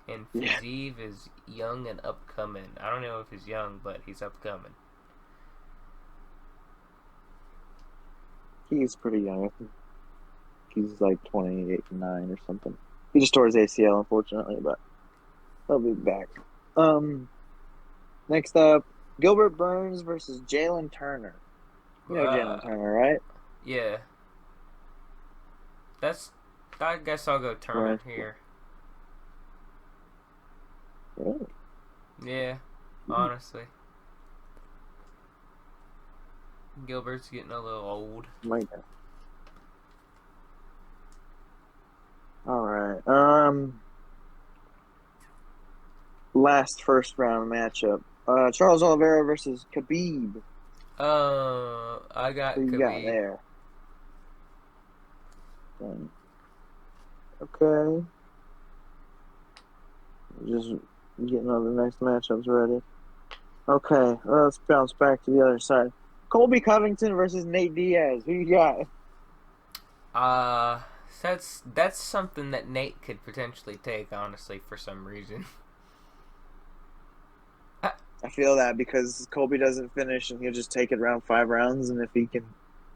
S2: And
S3: Yeah,
S2: Fiziev is young and upcoming. I don't know if he's young, but he's upcoming.
S3: he's pretty young. I think he's like 28 and 9 or something. He just tore his ACL, unfortunately, but he'll be back. Um, Next up, Gilbert Burns versus Jalen Turner. You know Jalen
S2: Uh,
S3: Turner, right?
S2: yeah. That's. I guess I'll go Turner
S3: Right.
S2: here.
S3: Really?
S2: Yeah, honestly. Gilbert's getting a little old.
S3: Might not. All right. Last first round matchup. Charles Oliveira versus Khabib.
S2: I
S3: Who
S2: got
S3: you got
S2: Khabib.
S3: there? Okay. Just getting all the next matchups ready. Okay, let's bounce back to the other side. Colby Covington versus Nate Diaz. Who you got?
S2: Uh, that's something that Nate could potentially take, honestly, for some reason.
S3: I feel that because Colby doesn't finish and he'll just take it round 5 rounds, and if he can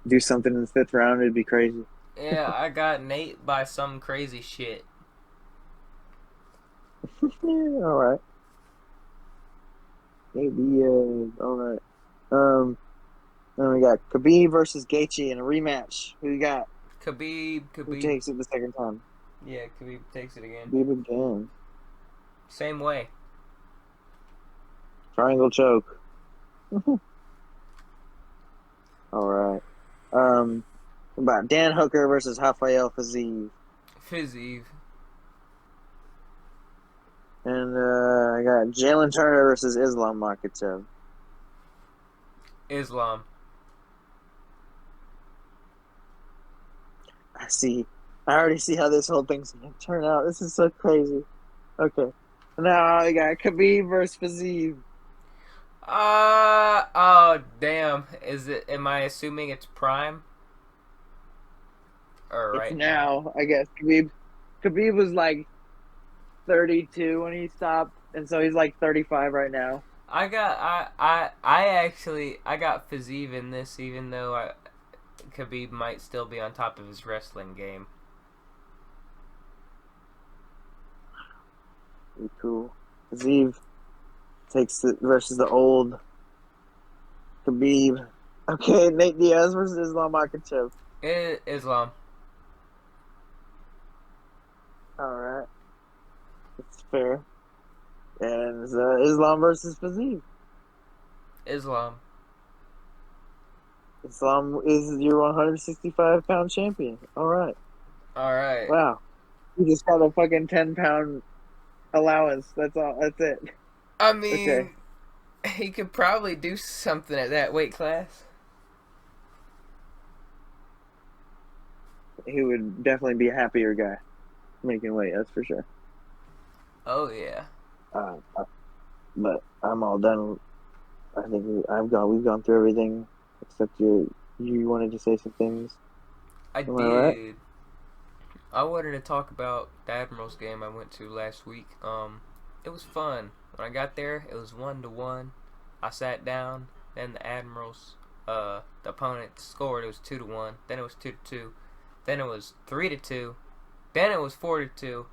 S3: do something in the 5th round, it'd be crazy.
S2: Yeah, I got Nate by some crazy shit.
S3: Yeah, all right. Nate Diaz. All right. Um, then we got Khabib versus Gaethje in a rematch. Who you got? Who
S2: Khabib.
S3: takes it the second time?
S2: Yeah, Khabib takes it again.
S3: Khabib again.
S2: Same way.
S3: Triangle choke. All right. What about Dan Hooker versus Rafael Fiziev.
S2: Fiziev.
S3: And I got Jalen Turner versus Islam Makhachev.
S2: Islam.
S3: I see. I already see how this whole thing's gonna turn out. This is so crazy. Okay. Now I got Khabib versus Fiziev.
S2: Oh damn. Is it? Am I assuming it's prime or
S3: It's
S2: right now?
S3: now, I guess. Khabib was like 32 when he stopped, and so he's like 35 right now.
S2: I got Fiziev in this, even though Khabib might still be on top of his wrestling game.
S3: Pretty cool. Fiziev takes it versus the old Khabib. Okay, Nate Diaz versus Islam Makhachev.
S2: Islam.
S3: All right, that's fair. And it's, Islam versus Fiziev.
S2: Islam.
S3: Islam is your 165-pound champion. All right.
S2: All right.
S3: Wow. You just got a fucking 10-pound allowance. That's all. That's it.
S2: I
S3: Okay.
S2: mean, he could probably do something at that weight class.
S3: He would definitely be a happier guy making weight. That's for sure.
S2: Oh yeah.
S3: Uh, but I'm all done. I think I've gone. We've gone through everything except you. You wanted to say some things.
S2: I
S3: Am I right?
S2: did. I wanted to talk about the Admirals game I went to last week. It was fun. When I got there, it was 1-1. I sat down. Then the Admirals, the opponent scored. It was 2-1. Then it was 2-2. Then it was 3-2. Then it was 4-2.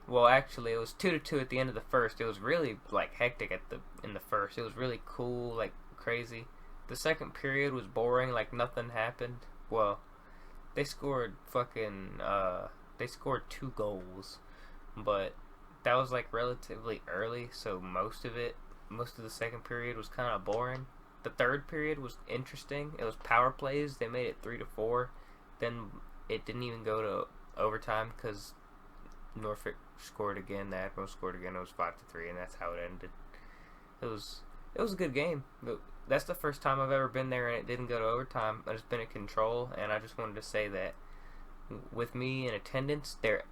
S2: Well, actually, it was 2-2 at the end of the first. It was really like hectic in the first. It was really cool, like crazy. The second period was boring, like nothing happened. Well, they scored they scored 2 goals, but that was like relatively early, so most of the second period was kind of boring. The third period was interesting. It was power plays. They made it 3-4. Then it didn't even go to overtime because Norfolk scored again. The Admiral scored again. It was 5-3, and that's how it ended. It was a good game. But that's the first time I've ever been there and it didn't go to overtime. I just been in control, and I just wanted to say that with me in attendance, their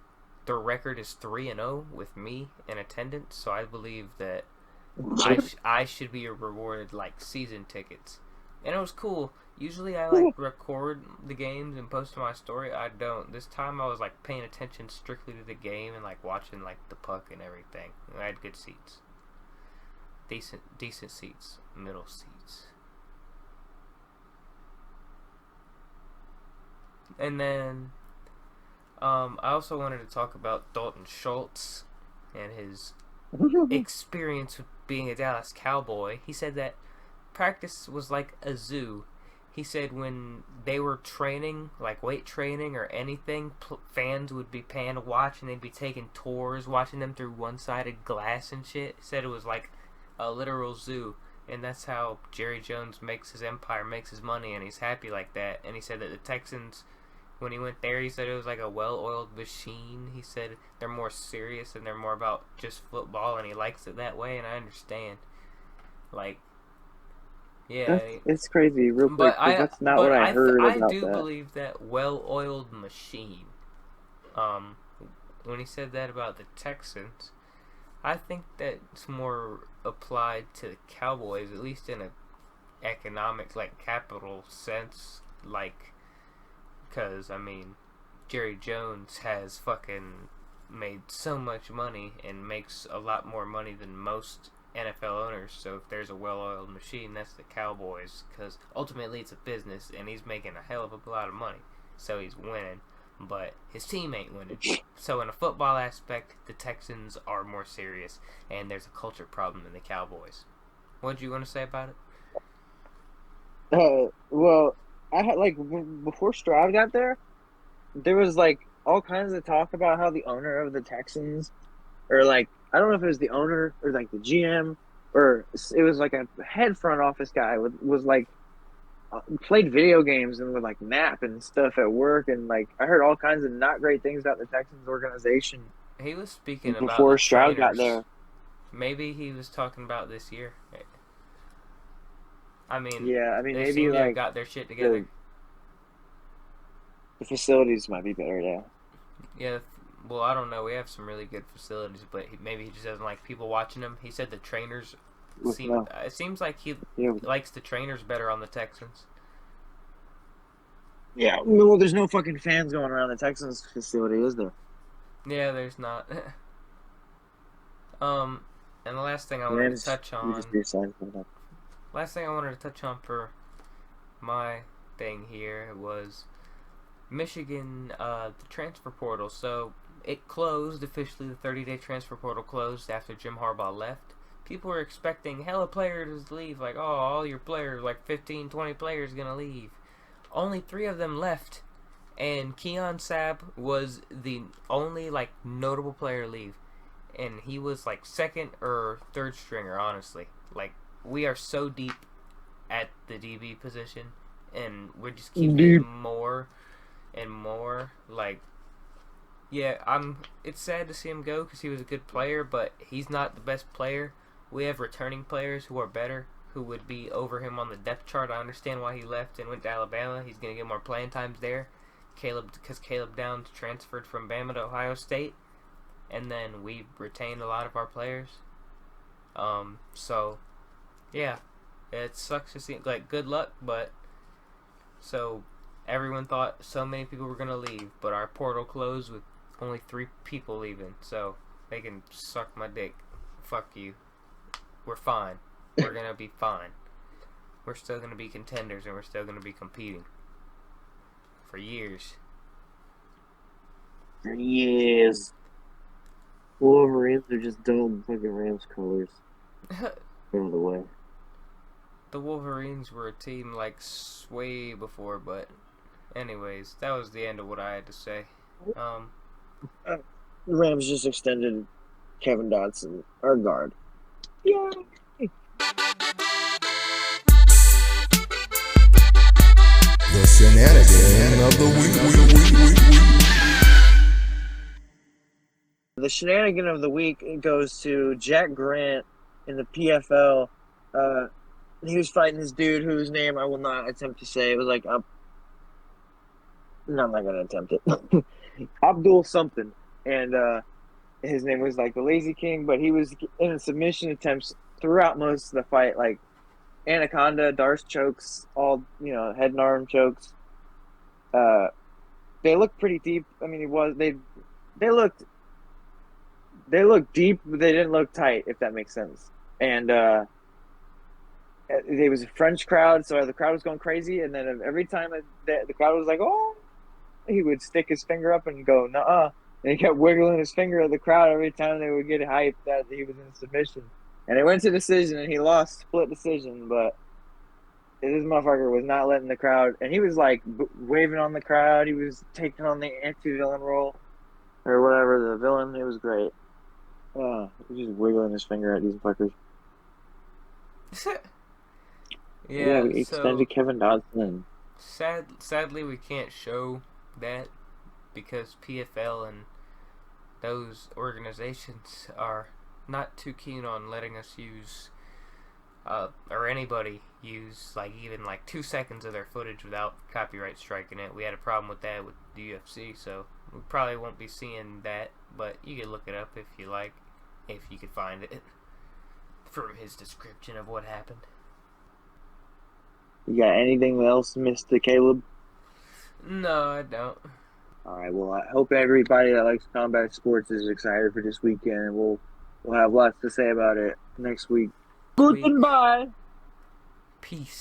S2: record is 3-0 with me in attendance. So I believe that I should be rewarded like season tickets, and it was cool. Usually I like record the games and post to my story. I don't. This time I was like paying attention strictly to the game and like watching like the puck and everything. I had good seats. Decent seats. Middle seats. And then I also wanted to talk about Dalton Schultz and his experience with being a Dallas Cowboy. He said that practice was like a zoo. He said when they were training, like weight training or anything, fans would be paying to watch and they'd be taking tours, watching them through one-sided glass and shit. He said it was like a literal zoo, and that's how Jerry Jones makes his empire, makes his money, and he's happy like that. And he said that the Texans, when he went there, he said it was like a well-oiled machine. He said they're more serious and they're more about just football, and he likes it that way, and I understand. Like, yeah,
S3: it's crazy, real quick. That's not what I heard about that.
S2: I do believe that well-oiled machine. When he said that about the Texans, I think that's more applied to the Cowboys, at least in a economic, like capital sense, like, because I mean, Jerry Jones has fucking made so much money and makes a lot more money than most NFL owners. So if there's a well-oiled machine, that's the Cowboys, because ultimately it's a business and he's making a hell of a lot of money, so he's winning, but his team ain't winning. So in a football aspect, the Texans are more serious, and there's a culture problem in the Cowboys. What do you want to say about it?
S3: Well, I had like before Stroud got there was like all kinds of talk about how the owner of the Texans, or like, I don't know if it was the owner or like the GM, or it was like a head front office guy was like played video games and would like nap and stuff at work, and like I heard all kinds of not great things about the Texans organization.
S2: He was speaking about
S3: before
S2: the
S3: Stroud
S2: trainers.
S3: got there.
S2: Maybe he was talking about this year. I mean,
S3: yeah, I mean
S2: they
S3: maybe
S2: seem to have
S3: like
S2: got their shit together.
S3: The facilities might be better, yeah.
S2: Yeah, well, I don't know. We have some really good facilities, but maybe he just doesn't like people watching him. He said the trainers it seems like he likes the trainers better on the Texans.
S3: Yeah, well, there's no fucking fans going around the Texans facility, is there?
S2: Yeah, there's not. And the last thing I wanted to touch on. Last thing I wanted to touch on for my thing here was Michigan, the transfer portal. So it closed officially. The 30-day transfer portal closed after Jim Harbaugh left. People were expecting hella players to leave. Like, oh, all your players, like 15, 20 players, gonna leave. Only 3 of them left, and Keon Sabb was the only like notable player to leave, and he was like second or third stringer. Honestly, like we are so deep at the DB position, and we're just keep getting more and more. Like, yeah, it's sad to see him go because he was a good player, but he's not the best player. We have returning players who are better, who would be over him on the depth chart. I understand why he left and went to Alabama. He's going to get more playing times there. Because Caleb Downs transferred from Bama to Ohio State, and then we retained a lot of our players. So, yeah, it sucks to see. Like, good luck, but so everyone thought so many people were going to leave, but our portal closed with only 3 people leaving, so they can suck my dick. Fuck you. We're fine. We're going to be fine. We're still going to be contenders, and we're still going to be competing. For years.
S3: For years. Wolverines are just dumb fucking Rams colors. Out of the way.
S2: The Wolverines were a team like way before, but anyways, that was the end of what I had to say.
S3: The Rams just extended Kevin Dotson, our guard. Yay!
S1: The Shenanigans of the week.
S3: The shenanigan of the week goes to Jack Grant in the PFL. He was fighting this dude whose name I will not attempt to say. It was like no, I'm not gonna attempt it. Abdul something, and his name was like the Lazy King, but he was in submission attempts throughout most of the fight, like anaconda, Darce chokes, all head and arm chokes. They looked pretty deep. I mean, they looked deep, but they didn't look tight, if that makes sense. And it was a French crowd, so the crowd was going crazy. And then every time the crowd was like, "Oh," he would stick his finger up and go, "Nuh-uh." And he kept wiggling his finger at the crowd every time they would get hyped that he was in submission. And it went to decision, and he lost split decision. But this motherfucker was not letting the crowd, and he was like waving on the crowd. He was taking on the anti-villain role or whatever, the villain. It was great. He was just wiggling his finger at these fuckers.
S2: Yeah,
S3: we extended Kevin Dodson.
S2: Sadly, we can't show that because PFL and those organizations are not too keen on letting us use, or anybody use, like even like 2 seconds of their footage without copyright striking it. We had a problem with that with the UFC, so we probably won't be seeing that, but you can look it up if you like, if you could find it, from his description of what happened.
S3: You got anything else, Mr. Caleb?
S2: No, I don't.
S3: All right. Well, I hope everybody that likes combat sports is excited for this weekend, and we'll have lots to say about it next week. Goodbye.
S2: Peace.